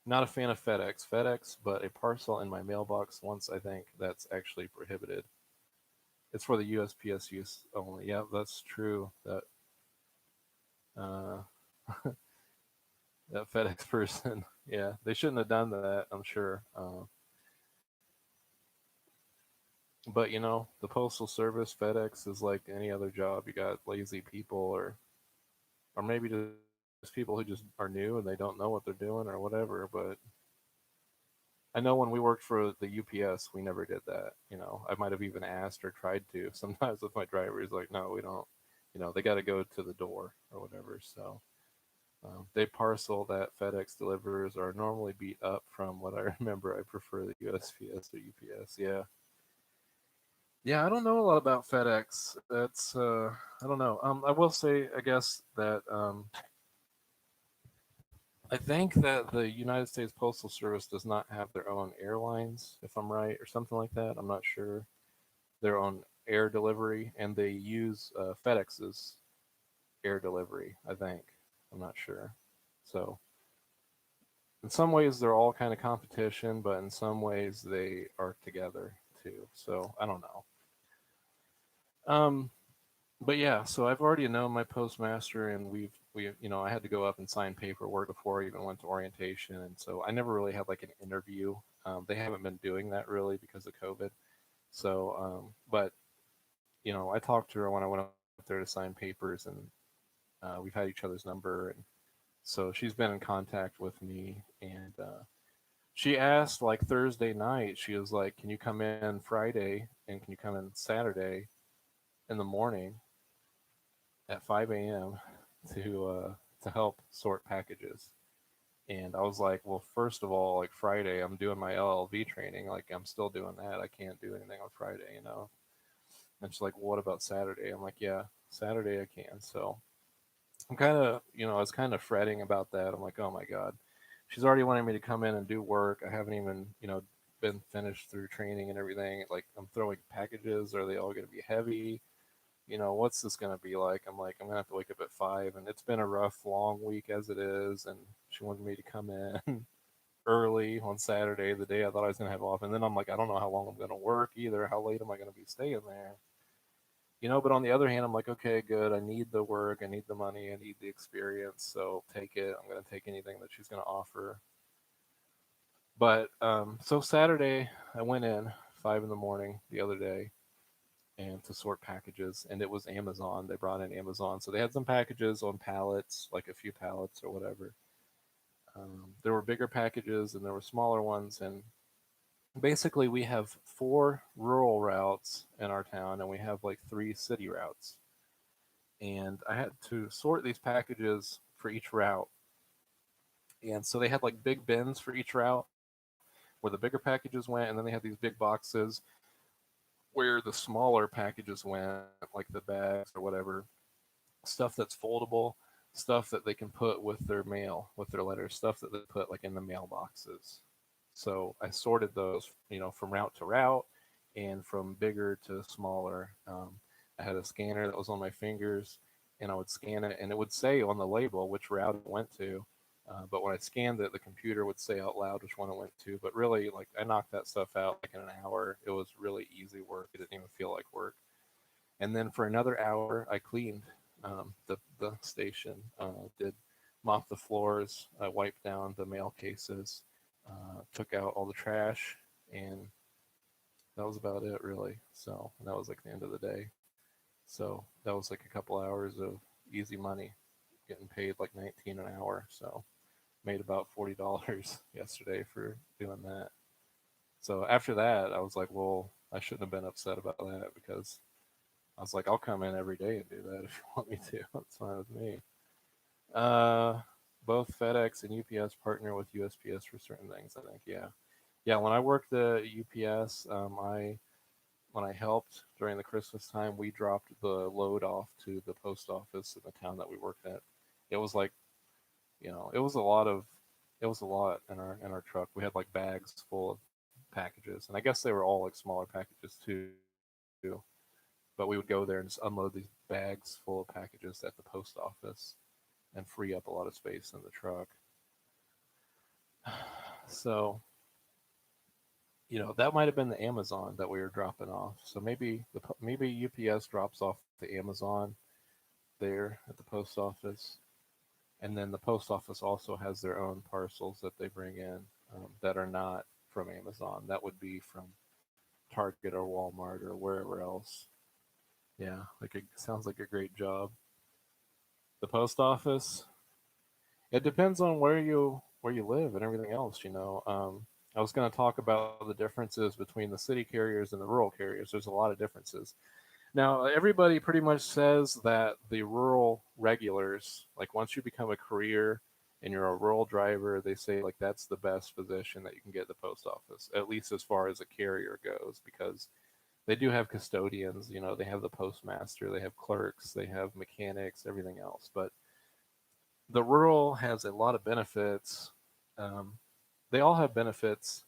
Not a fan of FedEx, but a parcel in my mailbox once, I think that's actually prohibited. It's for the USPS use only. Yeah, that's true. Uh, that FedEx person, yeah, they shouldn't have done that. I'm sure. But the postal service, FedEx is like any other job. You got lazy people, or maybe just people who just are new and they don't know what they're doing or whatever. But I know when we worked for the UPS, we never did that. I might have even asked or tried to. Sometimes with my driver, he's like, "No, we don't." They got to go to the door or whatever. So they parcel that FedEx delivers are normally beat up. From what I remember, I prefer the USPS or UPS. Yeah. Yeah, I don't know a lot about FedEx. I don't know. I will say, I guess that I think that the United States Postal Service does not have their own airlines, if I'm right, or something like that. I'm not sure. Their own air delivery, and they use FedEx's air delivery. I think. I'm not sure. So in some ways, they're all kind of competition, but in some ways, they are together too. So I don't know. Um, but yeah, so I've already known my postmaster, and I had to go up and sign paperwork before I even went to orientation, and so I never really had like an interview. They haven't been doing that really because of COVID. So, but I talked to her when I went up there to sign papers, and we've had each other's number, and So she's been in contact with me, and she asked like Thursday night. She was like, "Can you come in Friday and can you come in Saturday in the morning at 5 a.m. to help sort packages?" And I was like, "Well, first of all, like Friday, I'm doing my LLV training. Like I'm still doing that. I can't do anything on Friday, you know." And she's like, well, "What about Saturday?" I'm like, "Yeah, Saturday I can." So I'm kind of, I was kind of fretting about that. I'm like, "Oh my God, she's already wanting me to come in and do work. I haven't even, been finished through training and everything. Like, I'm throwing packages. Are they all going to be heavy? What's this going to be like?" I'm like, "I'm going to have to wake up at 5." And it's been a rough, long week as it is. And she wanted me to come in early on Saturday, the day I thought I was going to have off. And then I'm like, I don't know how long I'm going to work either. How late am I going to be staying there? But on the other hand, I'm like, okay, good. I need the work. I need the money. I need the experience. So take it. I'm going to take anything that she's going to offer. But so Saturday, I went in 5 in the morning the other day and to sort packages, and it was Amazon. They brought in Amazon, so they had some packages on pallets, like a few pallets or whatever. There were bigger packages and there were smaller ones, and basically we have 4 rural routes in our town, and we have like 3 city routes. And I had to sort these packages for each route. And so they had like big bins for each route where the bigger packages went, and then they had these big boxes where the smaller packages went, like the bags or whatever, stuff that's foldable, stuff that they can put with their mail, with their letters, stuff that they put like in the mailboxes. So I sorted those, from route to route and from bigger to smaller. I had a scanner that was on my fingers, and I would scan it, and it would say on the label which route it went to. But when I scanned it, the computer would say out loud which one it went to. But really, like I knocked that stuff out like in an hour. It was really easy work. It didn't even feel like work. And then for another hour, I cleaned the station. Did mop the floors. I wiped down the mail cases. Took out all the trash, and that was about it really. So that was like the end of the day. So that was like a couple hours of easy money, getting paid like 19 an hour. So made about $40 yesterday for doing that. So after that, I was like, well, I shouldn't have been upset about that, because I was like, I'll come in every day and do that if you want me to. That's fine with me. Uh, Both FedEx and UPS partner with USPS for certain things. I think, yeah, yeah. When I worked at UPS, I when I helped during the Christmas time, we dropped the load off to the post office in the town that we worked at. It was like, it was a lot of, it was a lot in our truck. We had like bags full of packages, and I guess they were all like smaller packages too. But we would go there and just unload these bags full of packages at the post office and free up a lot of space in the truck. So, that might have been the Amazon that we were dropping off. So maybe UPS drops off the Amazon there at the post office, and then the post office also has their own parcels that they bring in, that are not from Amazon. That would be from Target or Walmart or wherever else. Yeah, like it sounds like a great job. The post office. It depends on where you live and everything else. I was going to talk about the differences between the city carriers and the rural carriers. There's a lot of differences. Now, everybody pretty much says that the rural regulars, like once you become a career and you're a rural driver, they say like that's the best position that you can get at the post office, at least as far as a carrier goes, because they do have custodians. They have the postmaster, they have clerks, they have mechanics, everything else. But the rural has a lot of benefits. Um, they all have benefits.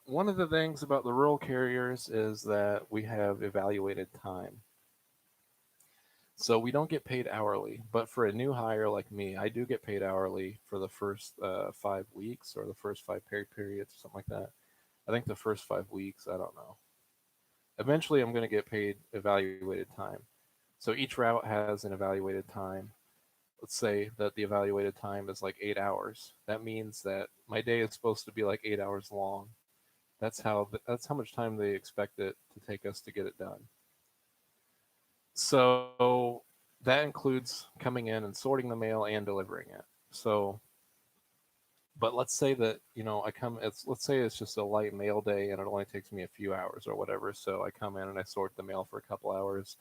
One of the things about the rural carriers is that we have evaluated time. So we don't get paid hourly, but for a new hire like me, I do get paid hourly for the first 5 weeks or the first five pay periods or something like that. I think the first 5 weeks, I don't know. Eventually, I'm going to get paid evaluated time. So each route has an evaluated time. Let's say that the evaluated time is like 8 hours. That means that my day is supposed to be like 8 hours long. That's how much time they expect it to take us to get it done. So that includes coming in and sorting the mail and delivering it. So, but let's say that I come. Let's say it's just a light mail day and it only takes me a few hours or whatever. So I come in and I sort the mail for a couple hours,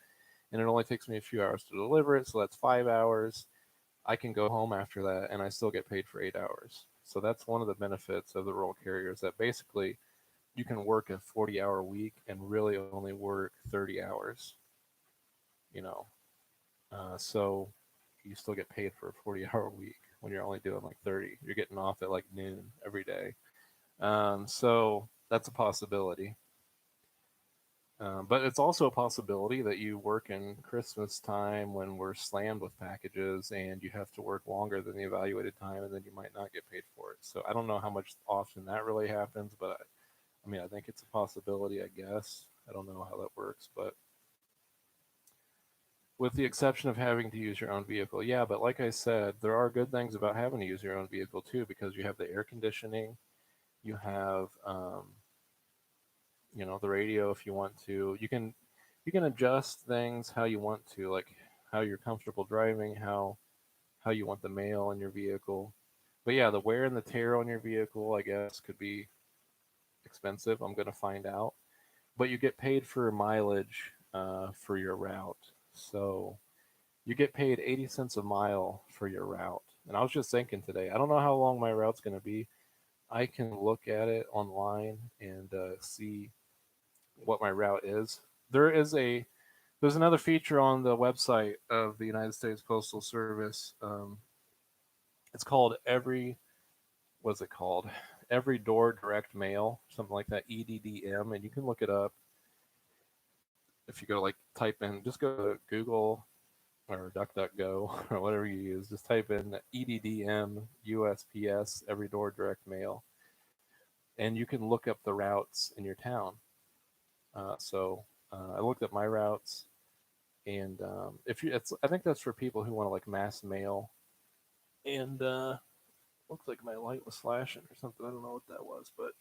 and it only takes me a few hours to deliver it. So that's 5 hours. I can go home after that and I still get paid for 8 hours. So that's one of the benefits of the rural carriers, that basically you can work a 40-hour week and really only work 30 hours, you know. So you still get paid for a 40-hour week when you're only doing like 30. You're getting off at like noon every day. So that's a possibility. But it's also a possibility that you work in Christmas time when we're slammed with packages and you have to work longer than the evaluated time and then you might not get paid for it. So I don't know how much often that really happens, but I mean, I think it's a possibility, I guess. I don't know how that works, but with the exception of having to use your own vehicle. Yeah, but like I said, there are good things about having to use your own vehicle too, because you have the air conditioning, you have the radio if you want to. You can adjust things how you want to, like how you're comfortable driving, how you want the mail in your vehicle. But yeah, the wear and the tear on your vehicle, I guess, could be expensive. I'm gonna find out. But you get paid for mileage for your route. So you get paid 80 cents a mile for your route. And I was just thinking today, I don't know how long my route's going to be. I can look at it online and see what my route is. There is a there's another feature on the website of the United States Postal Service. It's called what's it called? Every Door Direct Mail, something like that, EDDM, and you can look it up if you go like type in, just go to Google or DuckDuckGo or whatever you use. Just type in EDDM USPS Every Door Direct Mail, and you can look up the routes in your town. So I looked up my routes, and I think that's for people who want to like mass mail. And looks like my light was flashing or something. I don't know what that was, but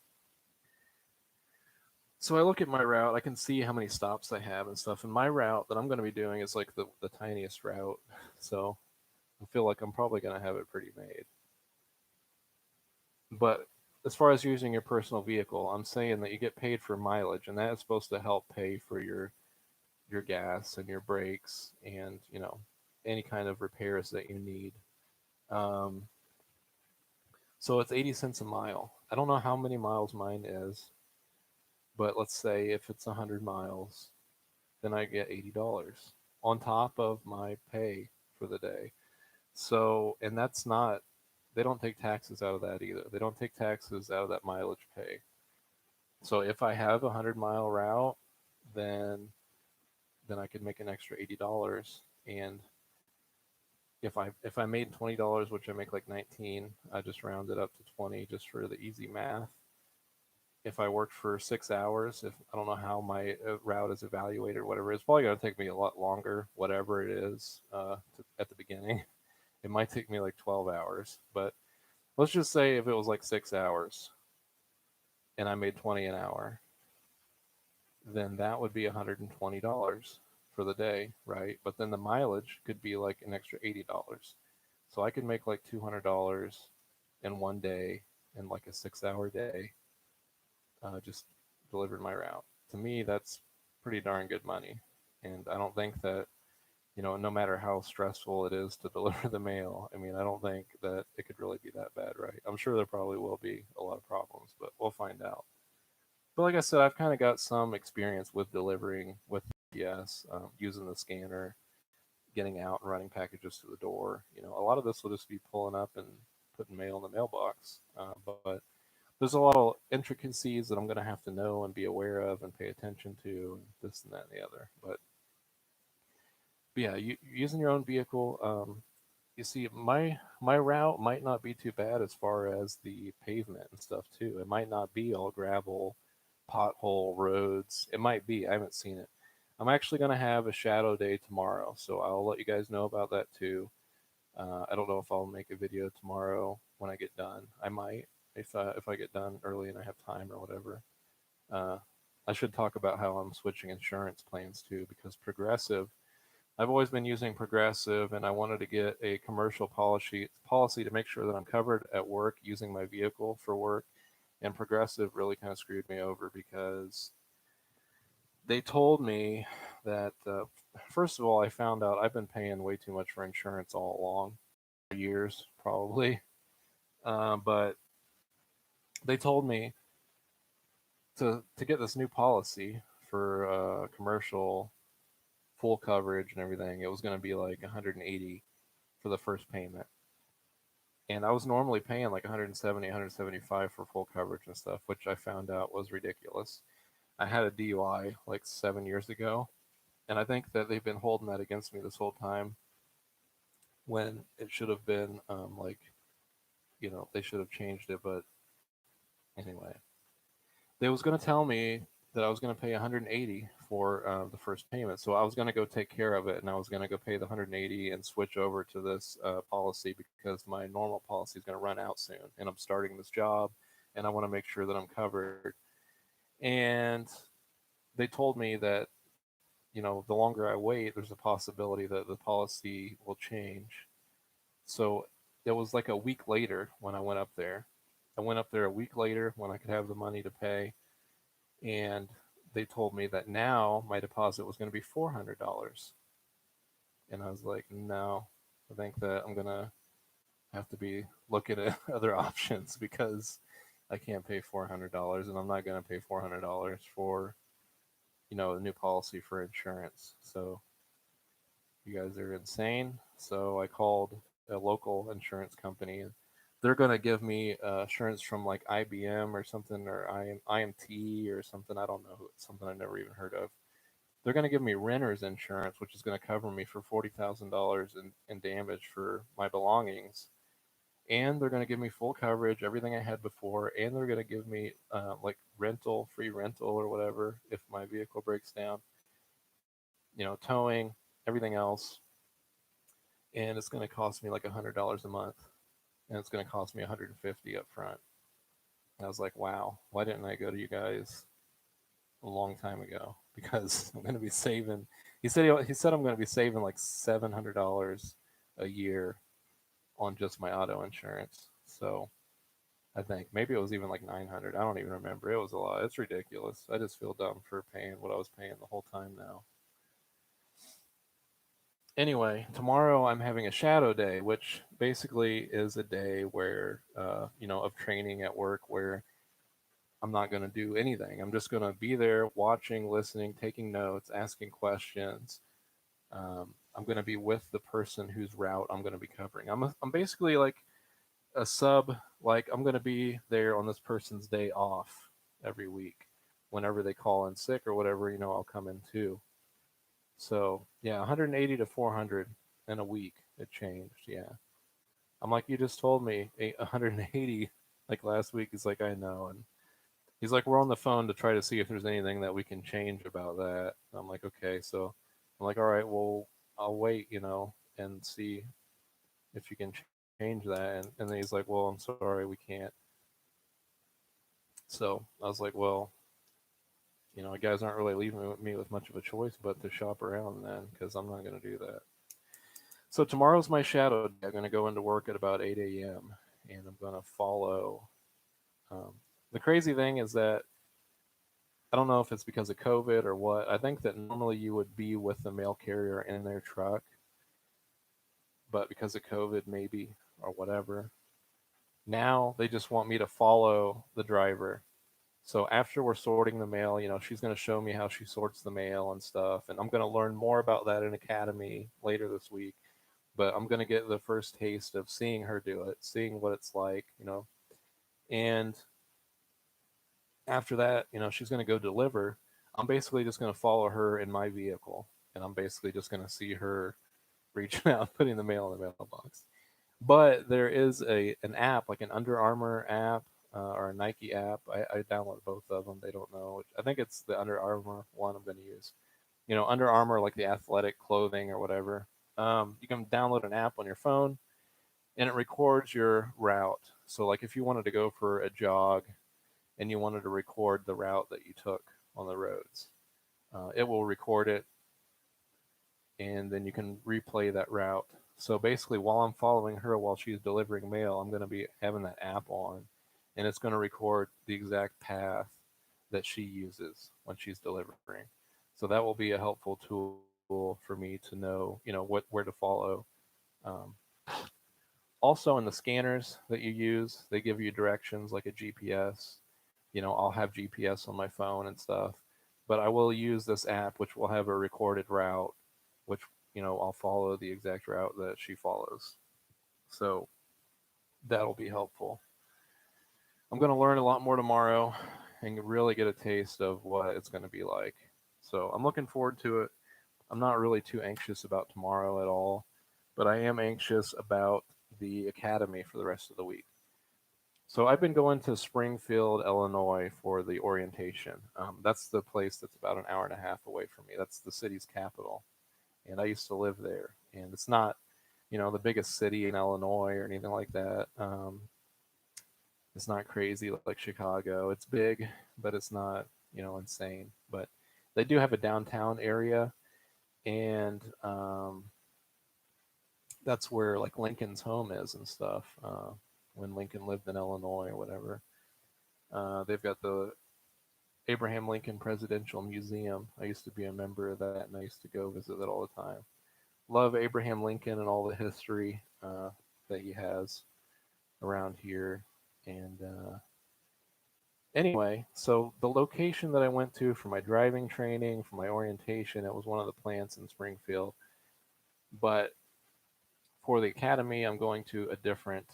so I look at my route. I can see how many stops I have and stuff. And my route that I'm going to be doing is like the tiniest route, so I feel like I'm probably going to have it pretty made. But as far as using your personal vehicle, I'm saying that you get paid for mileage, and that is supposed to help pay for your gas and your brakes and any kind of repairs that you need. Um, so it's 80 cents a mile. I don't know how many miles mine is, but let's say if it's 100 miles, then I get $80 on top of my pay for the day. So, and that's not, they don't take taxes out of that either. They don't take taxes out of that mileage pay. So if I have a 100-mile route, then I could make an extra $80. And if I made $20, which I make like 19, I just round it up to 20 just for the easy math. If I worked for 6 hours, if I don't know how my route is evaluated or whatever, it's probably going to take me a lot longer, whatever it is, at the beginning. It might take me like 12 hours, but let's just say if it was like 6 hours and I made 20 an hour, then that would be $120 for the day, right? But then the mileage could be like an extra $80. So I could make like $200 in one day in like a 6 hour day, just delivered my route. To me, that's pretty darn good money. And I don't think that, no matter how stressful it is to deliver the mail, I mean, I don't think that it could really be that bad, right? I'm sure there probably will be a lot of problems, but we'll find out. But like I said, I've kind of got some experience with delivering with UPS, using the scanner, getting out and running packages to the door. A lot of this will just be pulling up and putting mail in the mailbox. But there's a lot of intricacies that I'm going to have to know and be aware of and pay attention to, and this and that and the other. But yeah, using your own vehicle. You see, my route might not be too bad as far as the pavement and stuff too. It might not be all gravel, pothole roads. It might be. I haven't seen it. I'm actually going to have a shadow day tomorrow, so I'll let you guys know about that too. I don't know if I'll make a video tomorrow when I get done. I might if I get done early and I have time or whatever. Uh, I should talk about how I'm switching insurance plans too, because Progressive I've always been using Progressive, and I wanted to get a commercial policy to make sure that I'm covered at work using my vehicle for work. And Progressive really kind of screwed me over because they told me that first of all, I found out I've been paying way too much for insurance all along, for years probably. But they told me to get this new policy for commercial full coverage and everything. It was going to be like 180 for the first payment, and I was normally paying like 170, 175 for full coverage and stuff, which I found out was ridiculous. I had a DUI like 7 years ago, and I think that they've been holding that against me this whole time when it should have been like they should have changed it. But anyway, they was going to tell me that I was going to pay 180 for the first payment. So I was going to go take care of it, and I was going to go pay the 180 and switch over to this policy because my normal policy is going to run out soon, and I'm starting this job, and I want to make sure that I'm covered. And they told me that the longer I wait, there's a possibility that the policy will change. So it was like a week later when I went up there. I went up there a week later when I could have the money to pay, and they told me that now my deposit was going to be $400. And I was like, no, I think that I'm going to have to be looking at other options because I can't pay $400, and I'm not going to pay $400 for, a new policy for insurance. So you guys are insane. So I called a local insurance company, and they're going to give me insurance from like IBM or something, or IMT or something. I don't know, something I never even heard of. They're going to give me renter's insurance, which is going to cover me for $40,000 in damage for my belongings. And they're going to give me full coverage, everything I had before, and they're going to give me like free rental or whatever if my vehicle breaks down, towing, everything else. And it's going to cost me like $100 a month, and it's going to cost me 150 up front. And I was like, wow, why didn't I go to you guys a long time ago? Because I'm going to be saving. He said I'm going to be saving like $700 a year on just my auto insurance. So I think maybe it was even like 900. I don't even remember. It was a lot. It's ridiculous. I just feel dumb for paying what I was paying the whole time now. Anyway, tomorrow I'm having a shadow day, which basically is a day where, of training at work where I'm not going to do anything. I'm just going to be there watching, listening, taking notes, asking questions. I'm going to be with the person whose route I'm going to be covering. I'm basically like a sub, like I'm going to be there on this person's day off every week. Whenever they call in sick or whatever, I'll come in too. So yeah, 180 to 400 in a week. It changed. Yeah, I'm like, you just told me 180 like last week. He's like, I know, and he's like, we're on the phone to try to see if there's anything that we can change about that. And I'm like, okay, so I'm like, all right, well, I'll wait, and see if you can change that. And then he's like, well, I'm sorry, we can't. So I was like, well, you guys aren't really leaving me with much of a choice but to shop around then, because I'm not going to do that. So tomorrow's my shadow day. I'm going to go into work at about 8 a.m. and I'm going to follow. Um, the crazy thing is that I don't know if it's because of COVID or what. I think that normally you would be with the mail carrier in their truck, but because of COVID, maybe, or whatever, now they just want me to follow the driver. So after we're sorting the mail, she's going to show me how she sorts the mail and stuff. And I'm going to learn more about that in Academy later this week. But I'm going to get the first taste of seeing her do it, seeing what it's like. And after that, she's going to go deliver. I'm basically just going to follow her in my vehicle. And I'm basically just going to see her reaching out, putting the mail in the mailbox. But there is an app, like an Under Armour app or a Nike app. I downloaded both of them. They don't know. I think it's the Under Armour one I'm going to use. Under Armour, like the athletic clothing or whatever. You can download an app on your phone, and it records your route. So, like, if you wanted to go for a jog and you wanted to record the route that you took on the roads, it will record it and then you can replay that route. So basically, while I'm following her while she's delivering mail, I'm going to be having that app on, and it's going to record the exact path that she uses when she's delivering. So that will be a helpful tool for me to know, what where to follow. Um, Also, in the scanners that you use, they give you directions like a GPS. I'll have GPS on my phone and stuff, but I will use this app which will have a recorded route, which I'll follow the exact route that she follows. So that'll be helpful. I'm going to learn a lot more tomorrow and really get a taste of what it's going to be like. So I'm looking forward to it. I'm not really too anxious about tomorrow at all, but I am anxious about the academy for the rest of the week. So I've been going to Springfield, Illinois for the orientation. That's the place that's about an hour and a half away from me. That's the city's capital. And I used to live there. And it's not, the biggest city in Illinois or anything like that. It's not crazy like Chicago. It's big, but it's not, insane. But they do have a downtown area. And that's where like Lincoln's home is and stuff. When Lincoln lived in Illinois or whatever. They've got the Abraham Lincoln Presidential Museum. I used to be a member of that, and I used to go visit that all the time. Love Abraham Lincoln and all the history that he has around here. And anyway, so the location that I went to for my driving training, for my orientation, it was one of the plants in Springfield. But for the academy, I'm going to a different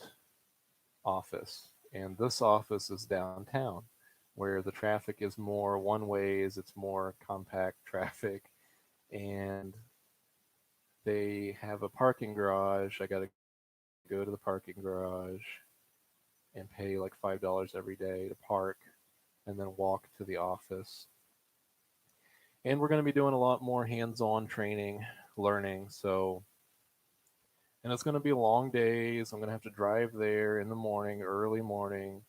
office. And this office is downtown, where the traffic is more one ways, it's more compact traffic, and they have a parking garage. I got to go to the parking garage and pay like $5 every day to park and then walk to the office. And we're going to be doing a lot more hands on training, learning. And it's going to be long days. I'm going to have to drive there in the morning, early morning,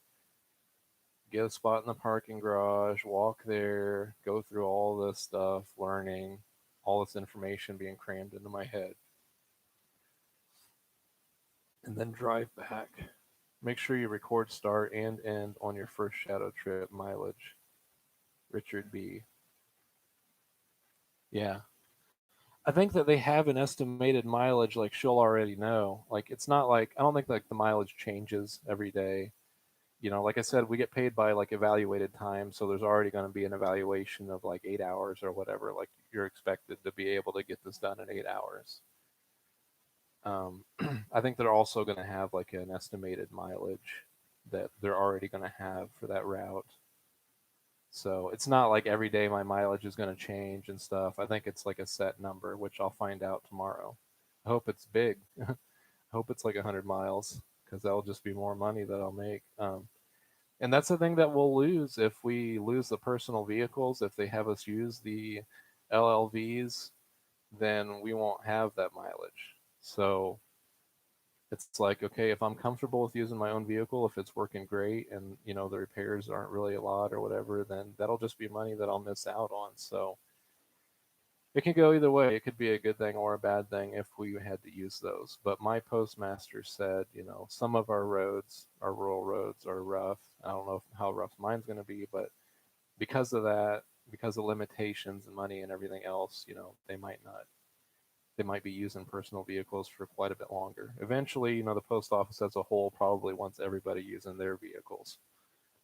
get a spot in the parking garage, walk there, go through all this stuff, learning, all this information being crammed into my head, and then drive back. Make sure you record start and end on your first shadow trip mileage. Richard B. Yeah. I think that they have an estimated mileage like she'll already know. Like it's not like I don't think like the mileage changes every day. Like I said, we get paid by like evaluated time, so there's already going to be an evaluation of like 8 hours or whatever. Like you're expected to be able to get this done in 8 hours. I think they're also going to have like an estimated mileage that they're already going to have for that route. So it's not like every day my mileage is going to change and stuff. I think it's like a set number, which I'll find out tomorrow. I hope it's big. I hope it's like 100 miles because that'll just be more money that I'll make. And that's the thing that we'll lose if we lose the personal vehicles. If they have us use the LLVs, then we won't have that mileage. So it's like, okay, if I'm comfortable with using my own vehicle, if it's working great and, the repairs aren't really a lot or whatever, then that'll just be money that I'll miss out on. So it can go either way. It could be a good thing or a bad thing if we had to use those. But my postmaster said, some of our roads, our rural roads, are rough. I don't know how rough mine's going to be, but because of that, because of limitations and money and everything else, they might be using personal vehicles for quite a bit longer. Eventually, the post office as a whole probably wants everybody using their vehicles.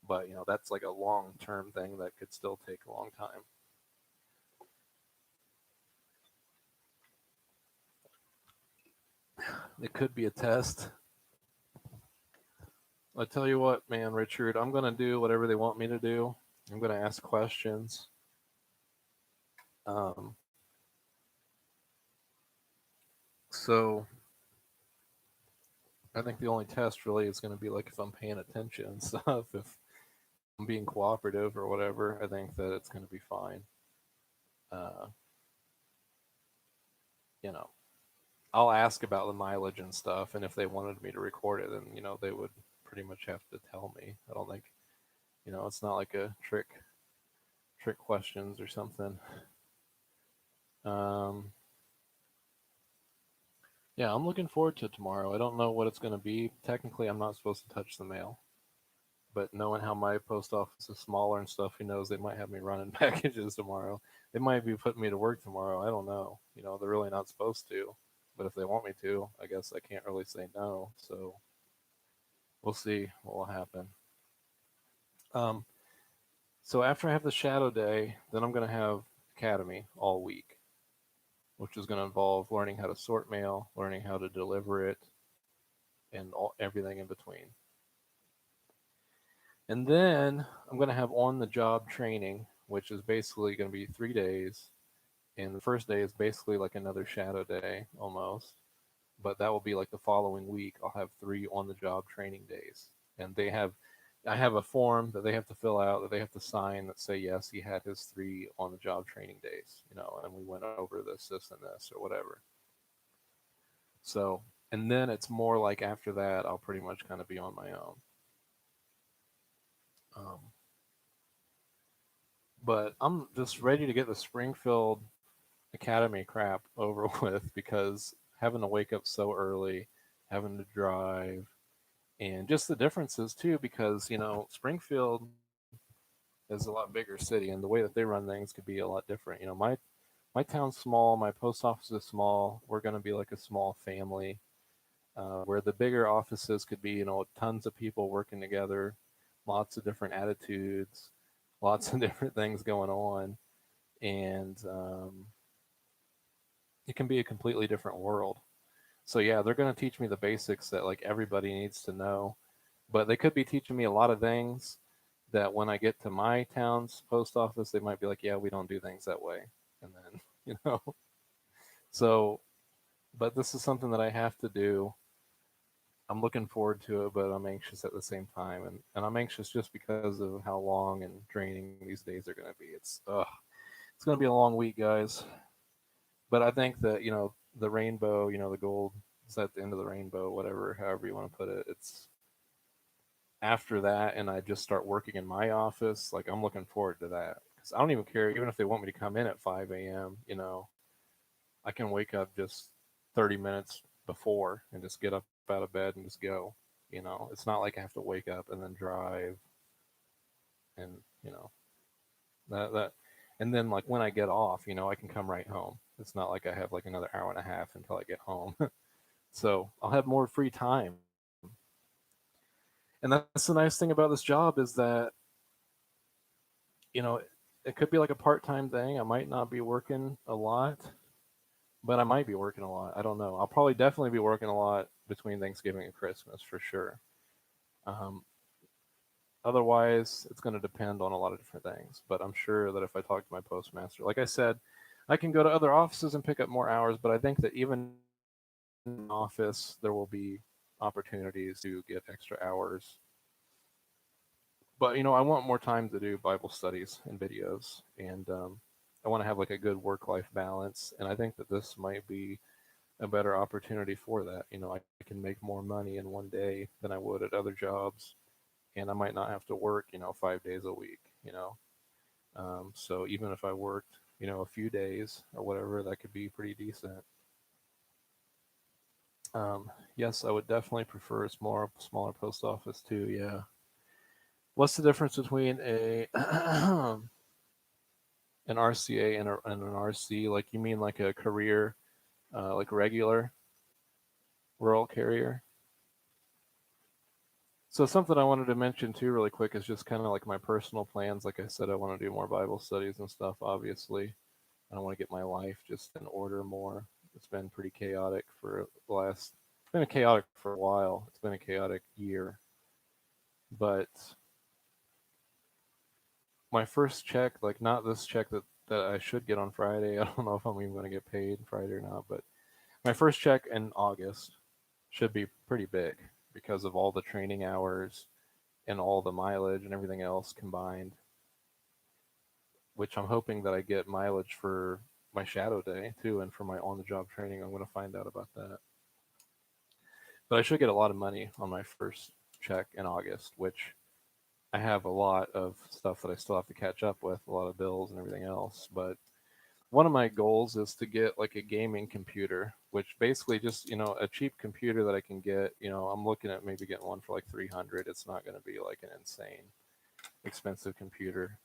But, that's like a long term thing that could still take a long time. It could be a test. I tell you what, man, Richard, I'm going to do whatever they want me to do. I'm going to ask questions. Um, so I think the only test really is going to be like if I'm paying attention and stuff. If I'm being cooperative or whatever, I think that it's going to be fine. Uh, you know, I'll ask about the mileage and stuff, and if they wanted me to record it, then they would pretty much have to tell me. I don't think it's not like a trick questions or something. Um, Yeah, I'm looking forward to tomorrow. I don't know what it's going to be. Technically, I'm not supposed to touch the mail, but knowing how my post office is smaller and stuff, who knows? They might have me running packages tomorrow. They might be putting me to work tomorrow. I don't know. They're really not supposed to, but if they want me to, I guess I can't really say no. So we'll see what will happen. Um, so after I have the shadow day, then I'm going to have academy all week, which is going to involve learning how to sort mail, learning how to deliver it, and everything in between. And then I'm going to have on the job training, which is basically going to be 3 days. And the first day is basically like another shadow day almost. But that will be like the following week. I'll have 3 on the job training days. And I have a form that they have to fill out that they have to sign that say, yes, he had his 3 on the job training days, and we went over this and this or whatever. So, and then it's more like after that, I'll pretty much kind of be on my own. Um, but I'm just ready to get the Springfield Academy crap over with because having to wake up so early, having to drive, and just the differences too. Because Springfield is a lot bigger city, and the way that they run things could be a lot different. My town's small, my post office is small. We're going to be like a small family, where the bigger offices could be tons of people working together, lots of different attitudes, lots of different things going on, and it can be a completely different world. So yeah, they're going to teach me the basics that like everybody needs to know, but they could be teaching me a lot of things that when I get to my town's post office, they might be like, "Yeah, we don't do things that way," and then you know. So, but this is something that I have to do. I'm looking forward to it, but I'm anxious at the same time, and I'm anxious just because of how long and draining these days are going to be. It's going to be a long week, guys. But I think that the rainbow, the gold is at the end of the rainbow, whatever, however you want to put it. It's after that, and I just start working in my office. Like I'm looking forward to that because I don't even care, even if they want me to come in at 5 a.m. I can wake up just 30 minutes before and just get up out of bed and just go. It's not like I have to wake up and then drive and that and then like when I get off, I can come right home. It's not like I have like another hour and a half until I get home. So I'll have more free time. And that's the nice thing about this job is that, you know, it could be like a part-time thing. I might not be working a lot, but I might be working a lot. I don't know. I'll probably definitely be working a lot between Thanksgiving and Christmas for sure. Um, Otherwise, it's going to depend on a lot of different things. But I'm sure that if I talk to my postmaster, like I said, I can go to other offices and pick up more hours. But I think that even in office, there will be opportunities to get extra hours. But I want more time to do Bible studies and videos, and I want to have like a good work-life balance. And I think that this might be a better opportunity for that. I can make more money in one day than I would at other jobs, and I might not have to work, 5 days a week. So even if I worked, a few days or whatever, that could be pretty decent. Yes, I would definitely prefer a smaller post office too. Yeah. What's the difference between a an RCA and an RC? Like you mean like a career, like regular rural carrier? So something I wanted to mention too, really quick, is just kind of like my personal plans. Like I said, I want to do more Bible studies and stuff. Obviously, I want to get my life just in order more. It's been pretty chaotic for the last. It's been chaotic for a while. It's been a chaotic year, but my first check, like not this check that I should get on Friday. I don't know if I'm even going to get paid Friday or not, but my first check in August should be pretty big because of all the training hours and all the mileage and everything else combined, which I'm hoping that I get mileage for my shadow day too and for my on the job training. I'm going to find out about that. But I should get a lot of money on my first check in August, which I have a lot of stuff that I still have to catch up with, a lot of bills and everything else. But one of my goals is to get like a gaming computer, which basically just, a cheap computer that I can get. I'm looking at maybe getting one for like 300. It's not going to be like an insane expensive computer,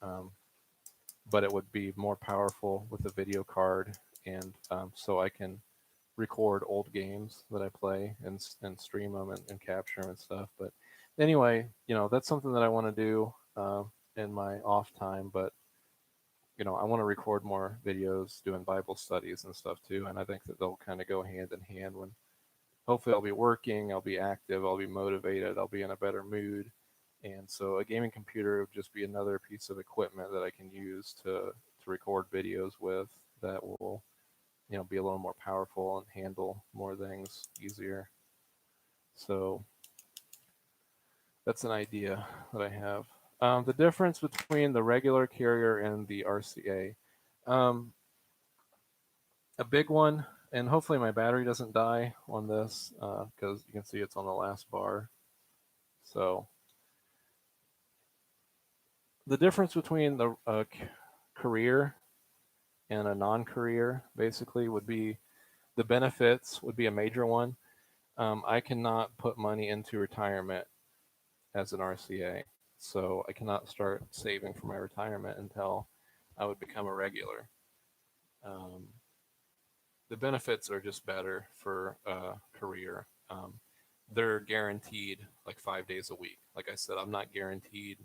but it would be more powerful with a video card, and so I can record old games that I play and stream them and capture them and stuff. But anyway, that's something that I want to do in my off time. But I want to record more videos doing Bible studies and stuff too. And I think that they'll kind of go hand in hand. When hopefully I'll be working, I'll be active, I'll be motivated, I'll be in a better mood. And so a gaming computer would just be another piece of equipment that I can use to record videos with that will, be a little more powerful and handle more things easier. So that's an idea that I have. The difference between the regular carrier and the RCA. Um, a big one, and hopefully my battery doesn't die on this because you can see it's on the last bar. So the difference between the career and a non-career basically would be the benefits would be a major one. I cannot put money into retirement as an RCA, so I cannot start saving for my retirement until I would become a regular. Um, the benefits are just better for a career. They're guaranteed like 5 days a week. Like I said, I'm not guaranteed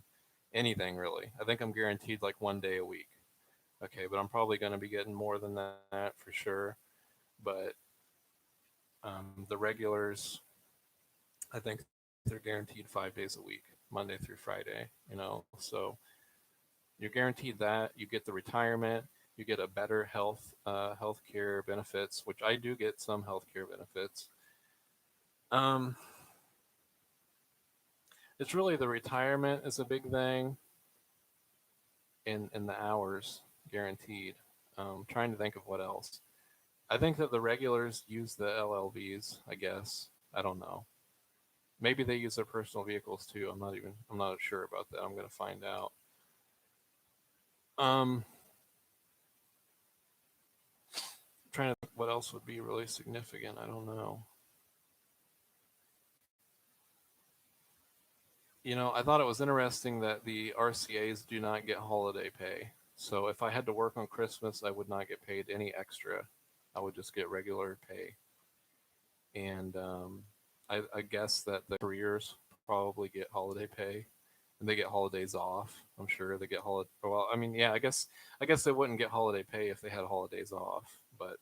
anything really. I think I'm guaranteed like 1 day a week. Okay, but I'm probably going to be getting more than that for sure. But the regulars, I think they're guaranteed 5 days a week, Monday through Friday. So you're guaranteed that. You get the retirement. You get a better health care benefits, which I do get some health care benefits. Um, it's really the retirement is a big thing, in the hours guaranteed. Trying to think of what else. I think that the regulars use the LLVs. I guess I don't know. Maybe they use their personal vehicles too. I'm not sure about that. I'm gonna find out. Um, trying to think what else would be really significant. I don't know. I thought it was interesting that the RCAs do not get holiday pay. So if I had to work on Christmas, I would not get paid any extra. I would just get regular pay. And I guess that the careers probably get holiday pay, and they get holidays off. I'm sure they get holiday. Well, I mean, yeah, I guess they wouldn't get holiday pay if they had holidays off, but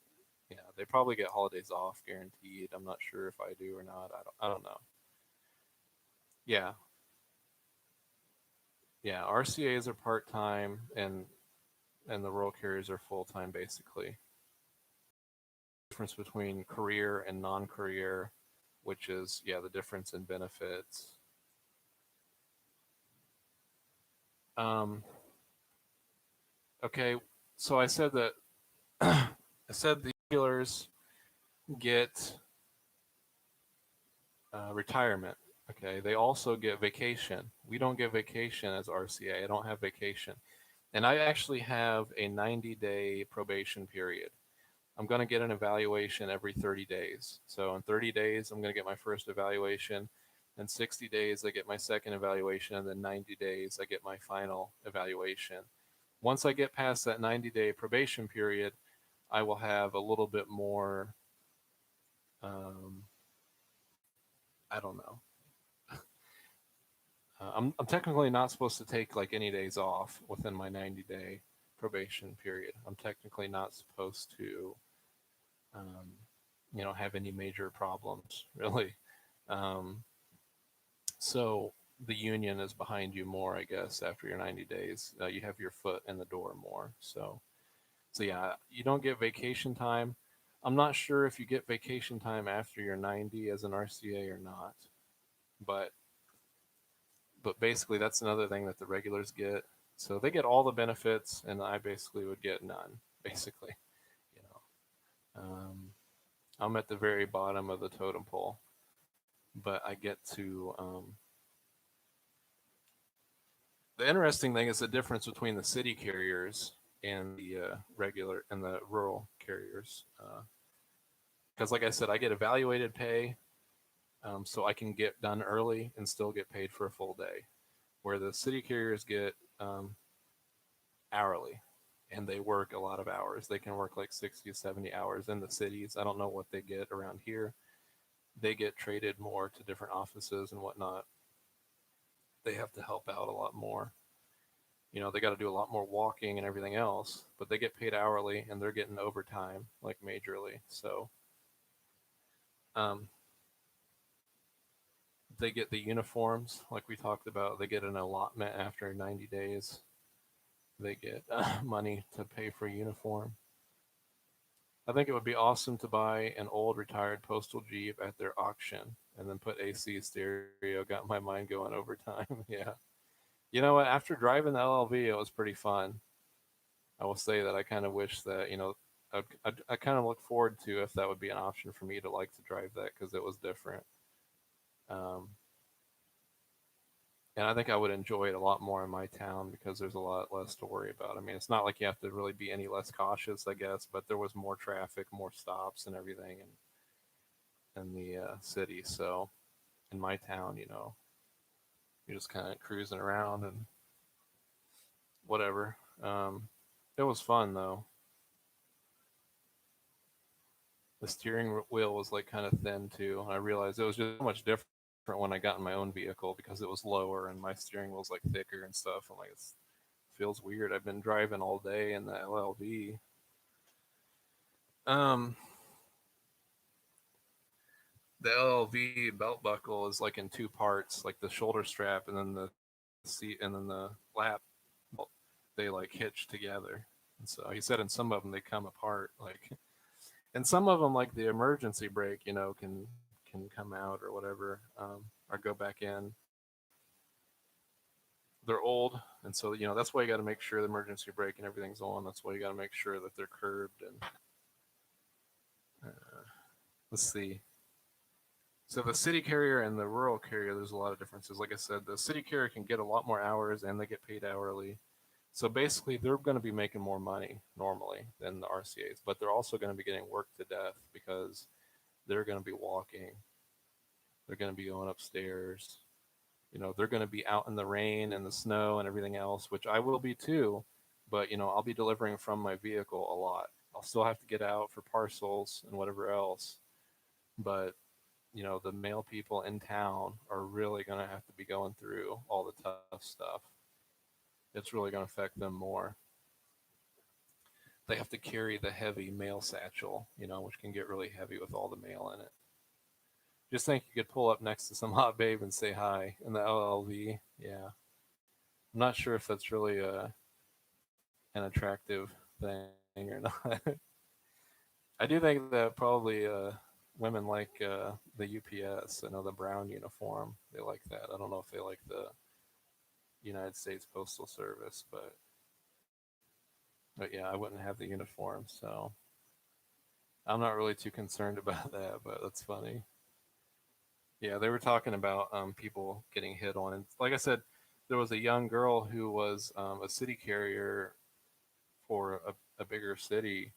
yeah, they probably get holidays off guaranteed. I'm not sure if I do or not. I don't know. Yeah, yeah. RCA's are part time, and the rural carriers are full time basically. Difference between career and non career, which is, yeah, the difference in benefits. Um, okay, so I said that I said the regulars get retirement. Okay, they also get vacation. We don't get vacation as RCA. I don't have vacation, and I actually have a 90-day probation period. I'm going to get an evaluation every 30 days. So in 30 days, I'm going to get my first evaluation. In 60 days, I get my second evaluation. And then 90 days, I get my final evaluation. Once I get past that 90-day probation period, I will have a little bit more, um, I don't know. I'm technically not supposed to take like any days off within my 90-day probation period. I'm technically not supposed to um, have any major problems really. Um, so the union is behind you more, I guess, after your 90 days. You have your foot in the door more. So yeah, you don't get vacation time. I'm not sure if you get vacation time after you're 90 as an RCA or not, but basically that's another thing that the regulars get. So they get all the benefits, and I basically would get none. Basically, you I'm at the very bottom of the totem pole, but I get to. The interesting thing is the difference between the city carriers and the regular and the rural carriers. Because, like I said, I get evaluated pay, so I can get done early and still get paid for a full day. Where the city carriers get hourly, and they work a lot of hours. They can work like 60 to 70 hours in the cities. I don't know what they get around here. They get traded more to different offices and whatnot. They have to help out a lot more. They got to do a lot more walking and everything else, but they get paid hourly and they're getting overtime like majorly. So um, they get the uniforms like we talked about. They get an allotment after 90 days. They get money to pay for uniform. I think it would be awesome to buy an old retired postal Jeep at their auction and then put AC stereo. Got my mind going over time. Yeah. You know what? After driving the LLV, it was pretty fun. I will say that I kind of wish that, I kind of look forward to if that would be an option for me to like to drive that because it was different. Um, and I think I would enjoy it a lot more in my town because there's a lot less to worry about. I mean, it's not like you have to really be any less cautious, I guess, but there was more traffic, more stops, and everything in the city. So in my town, you're just kind of cruising around and whatever. It was fun though. The steering wheel was like kind of thin too, and I realized it was just so much different when I got in my own vehicle because it was lower and my steering wheel's like thicker and stuff. I'm like, it feels weird. I've been driving all day in the LLV. Um, the LLV belt buckle is like in two parts, like the shoulder strap and then the seat and then the lap. They like hitch together. And so he said in some of them they come apart, like, and some of them like the emergency brake, can come out or whatever, or go back in. They're old, and so that's why you got to make sure the emergency brake and everything's on. That's why you got to make sure that they're curbed and let's see. So the city carrier and the rural carrier, there's a lot of differences. Like I said, the city carrier can get a lot more hours and they get paid hourly. So basically, they're going to be making more money normally than the RCA's, but they're also going to be getting worked to death because they're going to be walking, they're going to be going upstairs. They're going to be out in the rain and the snow and everything else, which I will be too. But I'll be delivering from my vehicle a lot. I'll still have to get out for parcels and whatever else, but the mail people in town are really going to have to be going through all the tough stuff. It's really going to affect them more. They have to carry the heavy mail satchel, which can get really heavy with all the mail in it. Just think you could pull up next to some hot babe and say hi in the LLV. Yeah. I'm not sure if that's really an attractive thing or not. I do think that probably women like the UPS, the brown uniform. They like that. I don't know if they like the United States Postal Service, but yeah, I wouldn't have the uniform, so I'm not really too concerned about that. But that's funny. Yeah, they were talking about people getting hit on, and like I said, there was a young girl who was a city carrier for a bigger city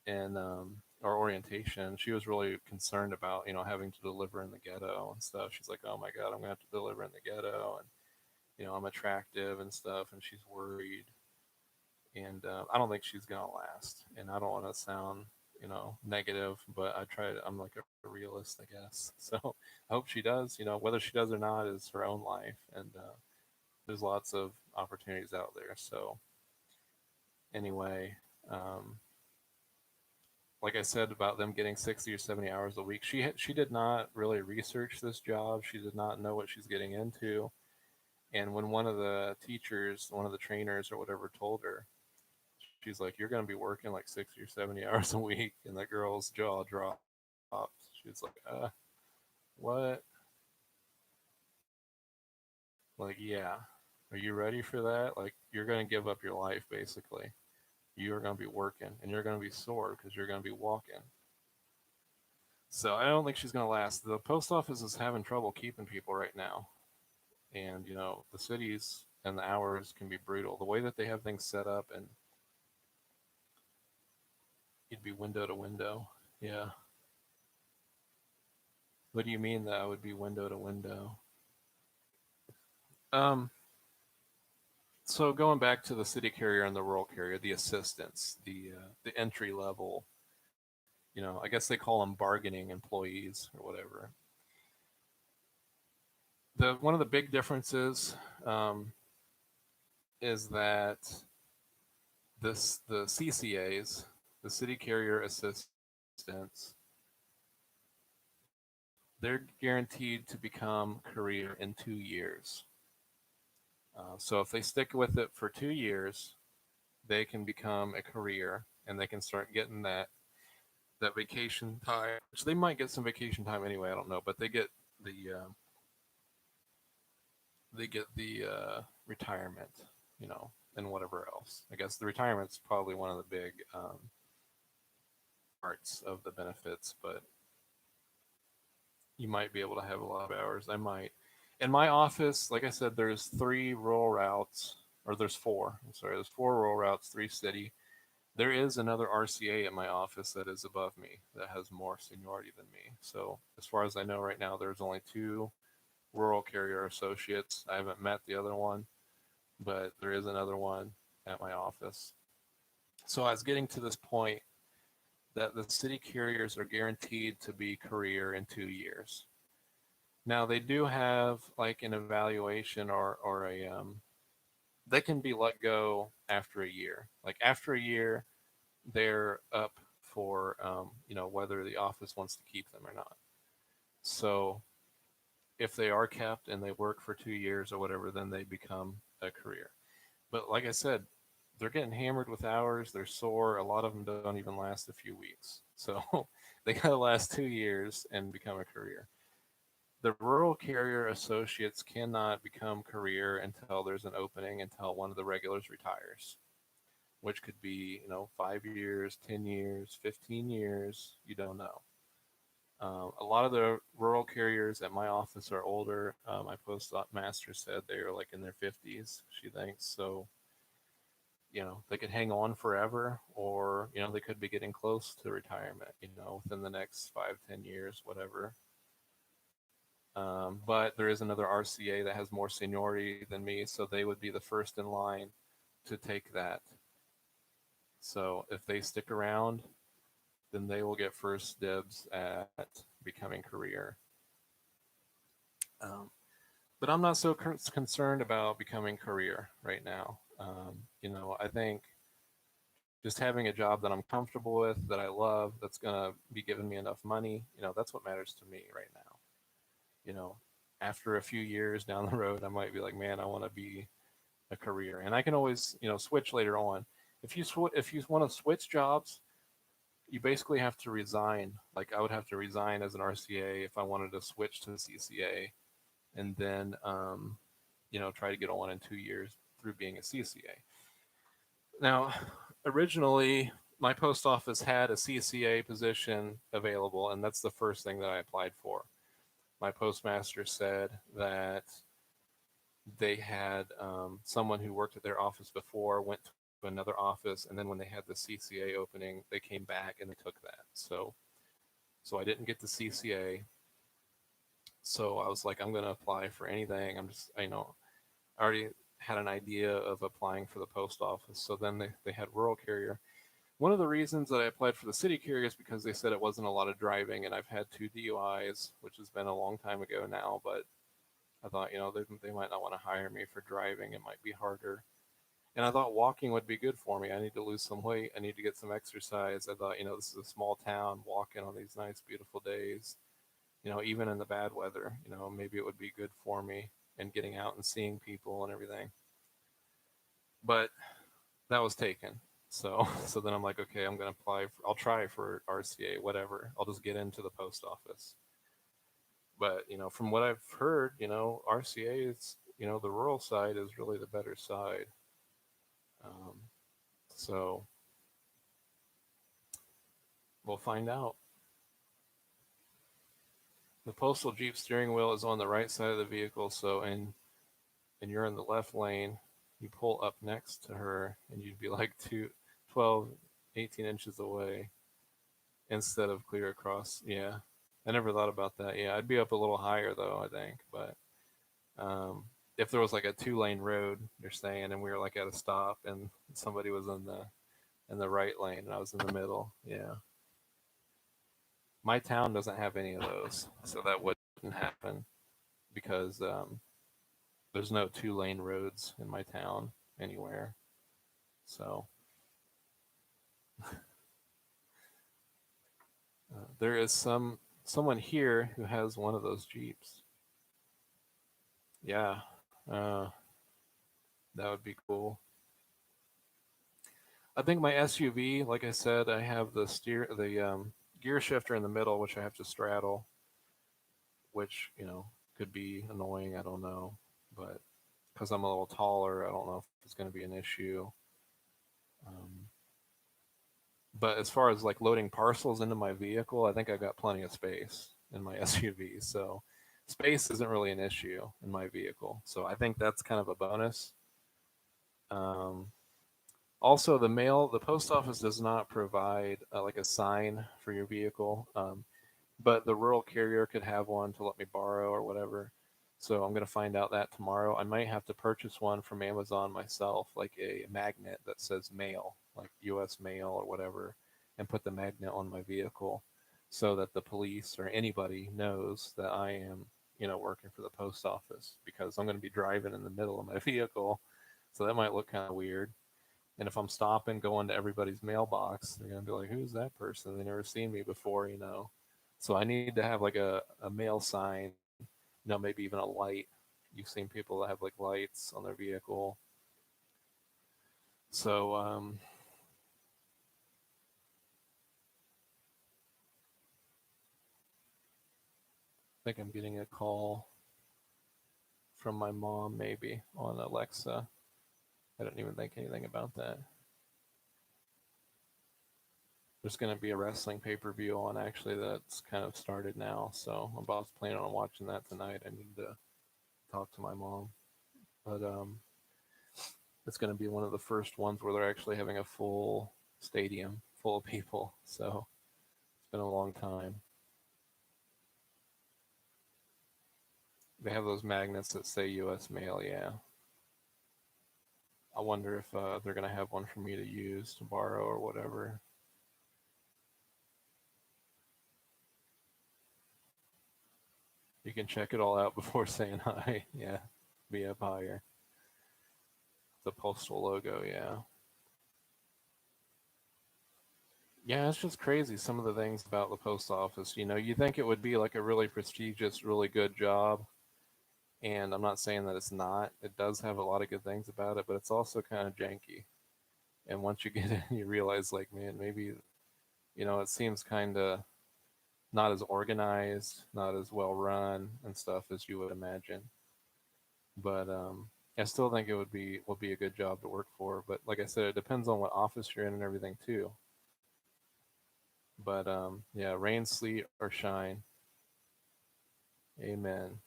in our orientation. She was really concerned about having to deliver in the ghetto and stuff. She's like, "Oh my God, I'm gonna have to deliver in the ghetto," and I'm attractive and stuff, and she's worried. And I don't think she's gonna last. And I don't want to sound negative, but I'm like a realist, I guess. So I hope she does. Whether she does or not is her own life, and there's lots of opportunities out there. So anyway, um, like I said about them getting 60 or 70 hours a week, she did not really research this job. She did not know what she's getting into. And when one of the teachers, one of the trainers or whatever told her, she's like, "You're going to be working like 60 or 70 hours a week." And that girl's jaw dropped. She was like, what? Like, yeah. Are you ready for that? Like, you're going to give up your life, basically. You're going to be working and you're going to be sore because you're going to be walking. So I don't think she's going to last. The post office is having trouble keeping people right now. And, the cities and the hours can be brutal. The way that they have things set up and You'd be window to window. Yeah. What do you mean that I would be window to window? Um, so going back to the city carrier and the rural carrier, the assistants, the entry level, I guess they call them bargaining employees or whatever. The one of the big differences um, is that the CCAs, the city carrier assistants, they're guaranteed to become career in 2 years. So if they stick with it for 2 years, they can become a career and they can start getting that vacation time, which they might get some vacation time anyway. I don't know, but the uh, they get the retirement, and whatever else. I guess the retirement's probably one of the big parts of the benefits, but you might be able to have a lot of hours. I might. In my office, like I said, there's three rural routes, or there's four. I'm sorry, there's four rural routes, three city. There is another RCA at my office that is above me that has more seniority than me. So as far as I know right now, there's only two rural carrier associates. I haven't met the other one, but there is another one at my office. So I was getting to this point that the city carriers are guaranteed to be career in 2 years. Now they do have like an evaluation or a they can be let go after a year. Like after a year, they're up for whether the office wants to keep them or not. So if they are kept and they work for 2 years or whatever, then they become a career. But like I said, they're getting hammered with hours. They're sore. A lot of them don't even last a few weeks. So they got to last 2 years and become a career. The rural carrier associates cannot become career until there's an opening, until one of the regulars retires, which could be, 5 years, 10 years, 15 years. You don't know. A lot of the rural carriers at my office are older. My postmaster said they are like in their 50s, she thinks. So, they could hang on forever, or, they could be getting close to retirement, within the next 5, 10 years, whatever. But there is another RCA that has more seniority than me, so they would be the first in line to take that. So if they stick around, then they will get first dibs at becoming career. Um, but I'm not so concerned about becoming career right now. I think just having a job that I'm comfortable with, that I love, that's going to be giving me enough money, that's what matters to me right now. You know, After a few years down the road, I might be like, man, I want to be a career, and I can always, switch later on. If you want to switch jobs, you basically have to resign. Like I would have to resign as an RCA if I wanted to switch to CCA, and then try to get on in 2 years through being a CCA. Now, originally, my post office had a CCA position available, and that's the first thing that I applied for. My postmaster said that they had someone who worked at their office before went to another office, and then when they had the CCA opening, they came back and they took that. So I didn't get the CCA. So I was like, I'm going to apply for anything. I already had an idea of applying for the post office. So then they had rural carrier. One of the reasons that I applied for the city carrier is because they said it wasn't a lot of driving, and I've had 2 DUIs, which has been a long time ago now, but I thought, they might not want to hire me for driving. It might be harder. And I thought walking would be good for me. I need to lose some weight. I need to get some exercise. I thought, this is a small town, walking on these nice, beautiful days, even in the bad weather, maybe it would be good for me and getting out and seeing people and everything. But that was taken. So, so then I'm like, okay, I'm going to apply. I'll try for RCA, whatever. I'll just get into the post office. But, from what I've heard, RCA is, the rural side is really the better side. Um, so we'll find out. The postal Jeep steering wheel is on the right side of the vehicle, so and you're in the left lane, you pull up next to her and you'd be like 12, 18 inches away. instead of clear across. Yeah, I never thought about that. Yeah, I'd be up a little higher though, I think. But um, if there was like a 2 lane road, you're saying, and we were like at a stop, and somebody was in the right lane, and I was in the middle. Yeah, my town doesn't have any of those, so that wouldn't happen because there's no 2 lane roads in my town anywhere. So there is someone here who has one of those Jeeps. Yeah, uh, that would be cool. I think my SUV, like I said, I have the gear shifter in the middle, which I have to straddle, which could be annoying. I don't know, but because I'm a little taller, I don't know if it's going to be an issue. Um, but as far as like loading parcels into my vehicle, I think I've got plenty of space in my SUV, so space isn't really an issue in my vehicle. So I think that's kind of a bonus. Um, Also, the post office does not provide like a sign for your vehicle, but the rural carrier could have one to let me borrow or whatever. So I'm going to find out that tomorrow. I might have to purchase one from Amazon myself, like a magnet that says mail, like US mail or whatever, and put the magnet on my vehicle so that the police or anybody knows that I am, working for the post office because I'm going to be driving in the middle of my vehicle. So that might look kind of weird. And if I'm stopping, going to everybody's mailbox, they're gonna be like, "Who's that person? They never seen me before." So I need to have like a mail sign, maybe even a light. You've seen people that have like lights on their vehicle. So I think I'm getting a call from my mom, maybe on Alexa. I don't even think anything about that. There's going to be a wrestling pay-per-view on actually that's kind of started now, so I'm about planning on watching that tonight. I need to talk to my mom, but it's going to be one of the first ones where they're actually having a full stadium full of people. So it's been a long time. They have those magnets that say U.S. mail. Yeah, I wonder if they're going to have one for me to use to borrow or whatever. You can check it all out before saying hi. Yeah, be up higher. The postal logo. Yeah. Yeah, it's just crazy some of the things about the post office. You think it would be like a really prestigious, really good job, and I'm not saying that it's not. It does have a lot of good things about it, but it's also kind of janky. And once you get in, you realize, like, man, maybe it seems kind of not as organized, not as well run and stuff as you would imagine. But I still think it would be a good job to work for. But like I said, it depends on what office you're in and everything too. But yeah, rain, sleet, or shine. Amen.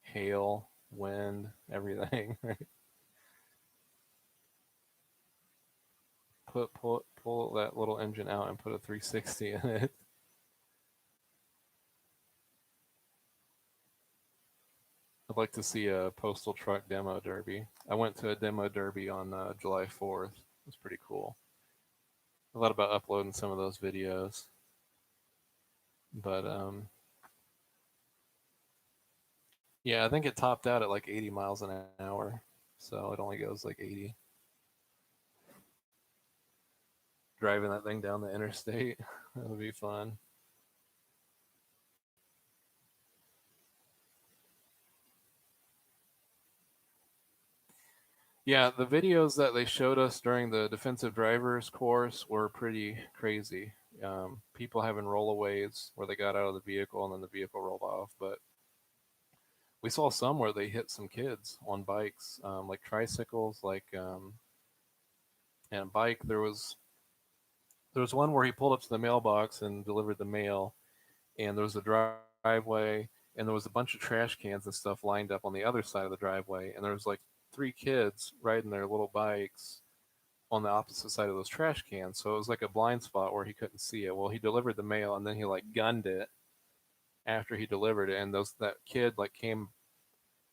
Hail, wind, everything. Right? Pull that little engine out and put a 360 in it. I'd like to see a postal truck demo derby. I went to a demo derby on July 4th. It was pretty cool. I thought about uploading some of those videos, but yeah, I think it topped out at like 80 miles an hour, so it only goes like 80. Driving that thing down the interstate, that would be fun. Yeah, the videos that they showed us during the defensive drivers course were pretty crazy. People having rollaways where they got out of the vehicle and then the vehicle rolled off. But we saw some where they hit some kids on bikes, like tricycles, like and a bike. There was one where he pulled up to the mailbox and delivered the mail, and there was a driveway, and there was a bunch of trash cans and stuff lined up on the other side of the driveway, and there was like three kids riding their little bikes on the opposite side of those trash cans. So it was like a blind spot where he couldn't see it. Well, he delivered the mail and then he like gunned it after he delivered it, and those that kid like came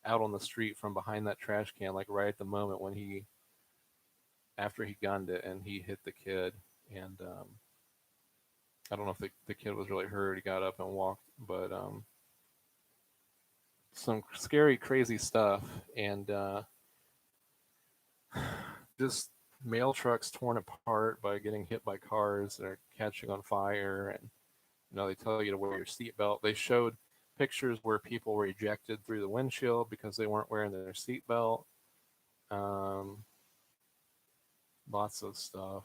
out on the street from behind that trash can like right at the moment when he after he gunned it and he hit the kid. And I don't know if the kid was really hurt. He got up and walked, but some scary, crazy stuff. And just mail trucks torn apart by getting hit by cars that are catching on fire. And they tell you to wear your seatbelt. They showed pictures where people were ejected through the windshield because they weren't wearing their seatbelt. Um, Lots of stuff.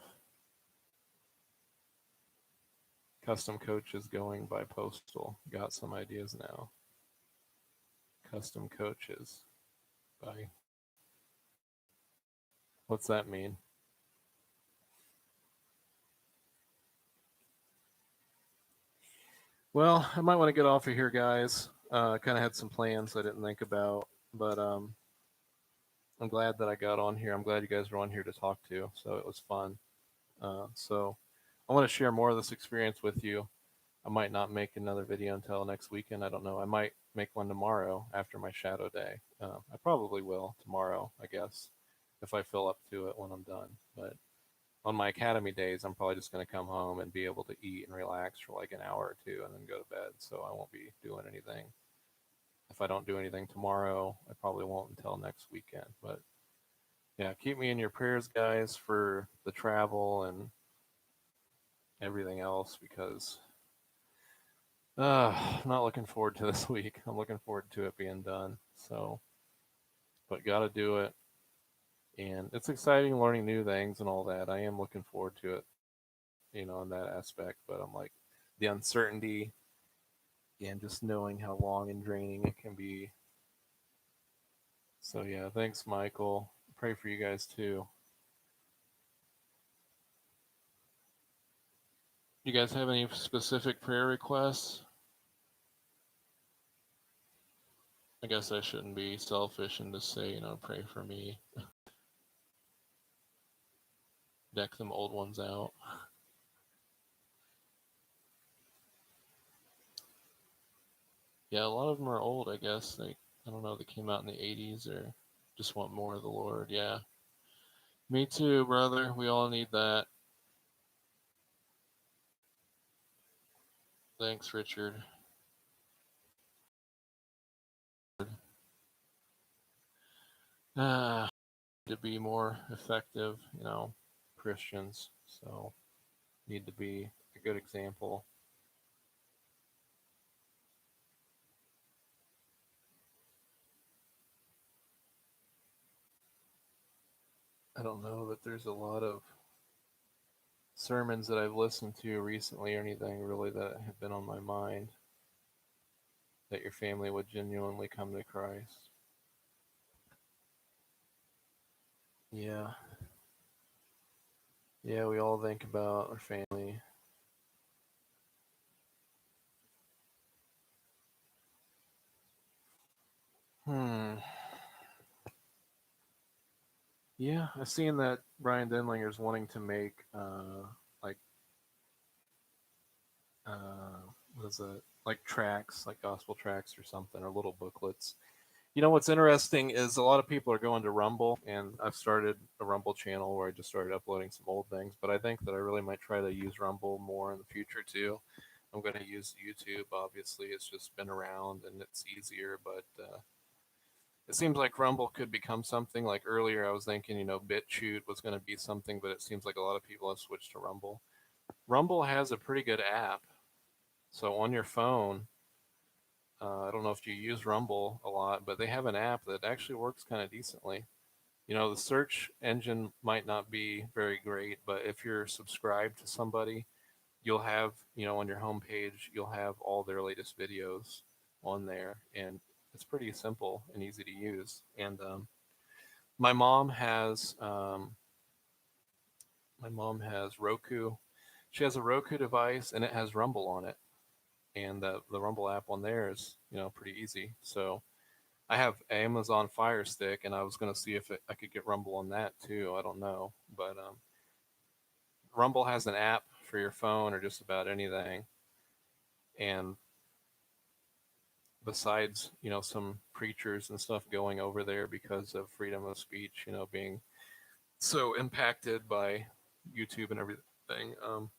Custom coaches going by postal. Got some ideas now. Custom coaches by. What's that mean? Well, I might want to get off of here, guys. Kind of had some plans I didn't think about, but I'm glad that I got on here. I'm glad you guys were on here to talk to, so it was fun. So I want to share more of this experience with you. I might not make another video until next weekend. I don't know. I might make one tomorrow after my shadow day. I probably will tomorrow, I guess, if I feel up to it when I'm done. But on my academy days, I'm probably just going to come home and be able to eat and relax for like an hour or two and then go to bed. So I won't be doing anything. If I don't do anything tomorrow, I probably won't until next weekend. But yeah, keep me in your prayers, guys, for the travel and everything else because I'm not looking forward to this week. I'm looking forward to it being done. So, but got to do it. And it's exciting learning new things and all that. I am looking forward to it, in that aspect. But I'm like, the uncertainty and just knowing how long and draining it can be. So, yeah, thanks, Michael. Pray for you guys too. You guys have any specific prayer requests? I guess I shouldn't be selfish and just say, pray for me. Deck them old ones out. Yeah, a lot of them are old, I guess. I don't know, they came out in the 80s or just want more of the Lord. Yeah. Me too, brother. We all need that. Thanks, Richard. Ah, to be more effective, Christians. So, need to be a good example. I don't know that there's a lot of sermons that I've listened to recently or anything really that have been on my mind that your family would genuinely come to Christ. Yeah. Yeah, we all think about our family. Hmm. Yeah, I've seen that Brian Denlinger's wanting to make like what is it? Like tracks, like gospel tracks or something, or little booklets. What's interesting is a lot of people are going to Rumble, and I've started a Rumble channel where I just started uploading some old things. But I think that I really might try to use Rumble more in the future too. I'm going to use YouTube. Obviously, it's just been around and it's easier, but it seems like Rumble could become something. Like earlier, I was thinking, BitChute was going to be something, but it seems like a lot of people have switched to Rumble. Rumble has a pretty good app. So on your phone, I don't know if you use Rumble a lot, but they have an app that actually works kind of decently. The search engine might not be very great, but if you're subscribed to somebody, you'll have, on your homepage, you'll have all their latest videos on there. And it's pretty simple and easy to use. And my mom has Roku. She has a Roku device and it has Rumble on it. And the Rumble app on there is, pretty easy. So I have Amazon Fire Stick, and I was gonna see if I could get Rumble on that too. I don't know, but Rumble has an app for your phone or just about anything, and besides, some preachers and stuff going over there because of freedom of speech, being so impacted by YouTube and everything.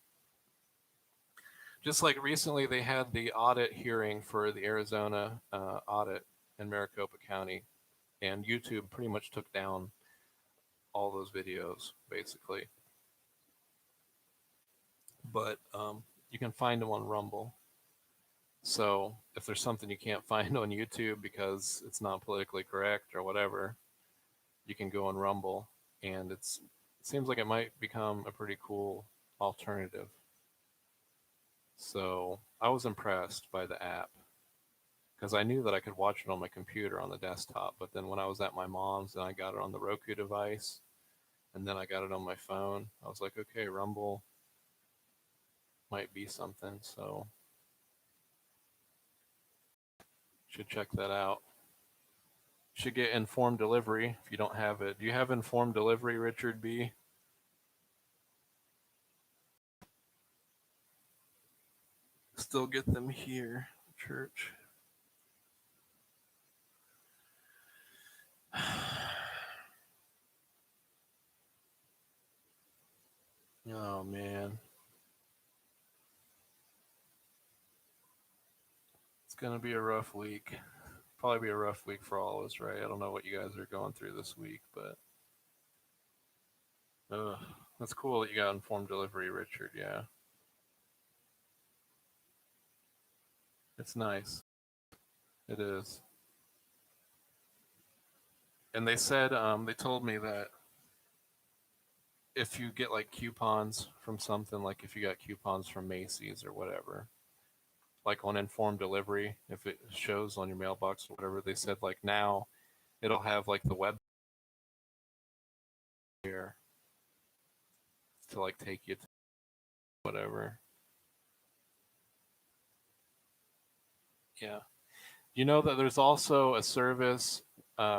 Just like recently, they had the audit hearing for the Arizona audit in Maricopa County, and YouTube pretty much took down all those videos, basically. But you can find them on Rumble. So if there's something you can't find on YouTube because it's not politically correct or whatever, you can go on Rumble, and it seems like it might become a pretty cool alternative. So I was impressed by the app because I knew that I could watch it on my computer on the desktop, but then when I was at my mom's and I got it on the Roku device, and then I got it on my phone, I was like, okay, Rumble might be something. So should check that out. Should get Informed Delivery if you don't have it. Do you have Informed Delivery, Richard B? Still get them here, church. Oh man, it's gonna be a rough week. Probably be a rough week for all of us, right? I don't know what you guys are going through this week, but that's cool that you got Informed Delivery, Richard. Yeah, it's nice. It is. And they said they told me that if you get like coupons from something, like if you got coupons from Macy's or whatever, like on Informed Delivery, if it shows on your mailbox or whatever, they said like now it'll have like the web here to like take you to whatever. Yeah. You know that there's also a service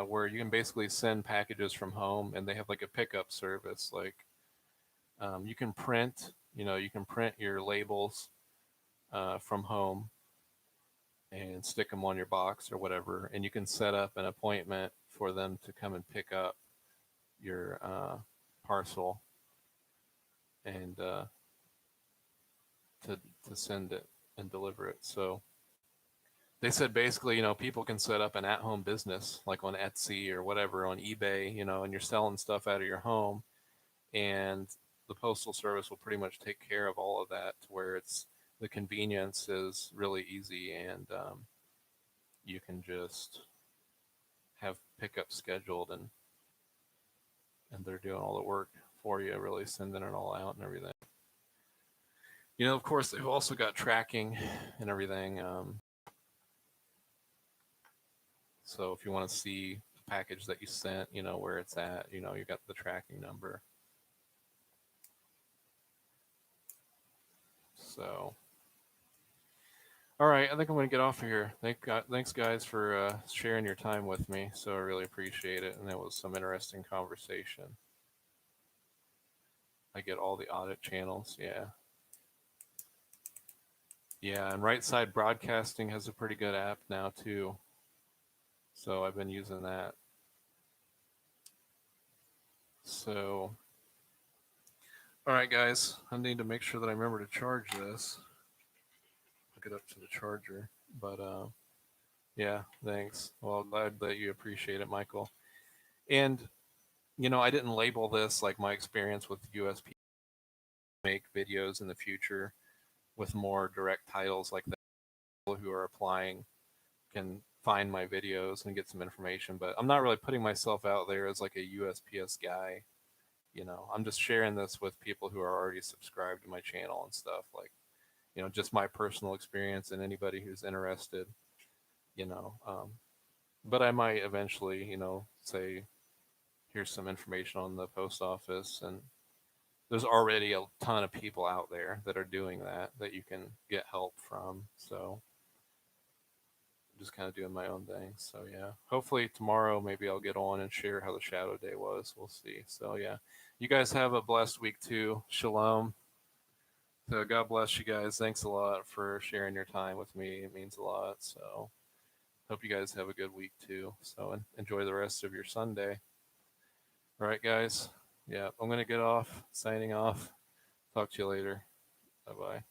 where you can basically send packages from home, and they have like a pickup service. Like you can print, you can print your labels from home and stick them on your box or whatever, and you can set up an appointment for them to come and pick up your parcel and to send it and deliver it. So they said basically, people can set up an at-home business like on Etsy or whatever on eBay, and you're selling stuff out of your home, and the postal service will pretty much take care of all of that to where it's the convenience is really easy, and you can just have pickup scheduled, and they're doing all the work for you, really sending it all out and everything. Of course, they've also got tracking and everything. So if you want to see the package that you sent, where it's at, you got the tracking number. So, all right, I think I'm going to get off of here. Thanks, guys, for sharing your time with me. So I really appreciate it, and it was some interesting conversation. I get all the audit channels, yeah. Yeah, and Right Side Broadcasting has a pretty good app now too. So I've been using that. So, all right, guys, I need to make sure that I remember to charge this. I'll get up to the charger, but yeah, thanks. Well, glad that you appreciate it, Michael. And I didn't label this like my experience with USP. Make videos in the future with more direct titles like that. People who are applying can find my videos and get some information, but I'm not really putting myself out there as like a USPS guy. I'm just sharing this with people who are already subscribed to my channel and stuff, like just my personal experience, and anybody who's interested, you know but I might eventually, say here's some information on the post office, and there's already a ton of people out there that are doing that you can get help from. So just kind of doing my own thing. So yeah, hopefully tomorrow maybe I'll get on and share how the shadow day was. We'll see. So yeah, you guys have a blessed week too. Shalom. So God bless you guys. Thanks a lot for sharing your time with me. It means a lot. So hope you guys have a good week too. So enjoy the rest of your Sunday. All right, guys. Yeah, I'm gonna get off. Signing off. Talk to you later. Bye bye.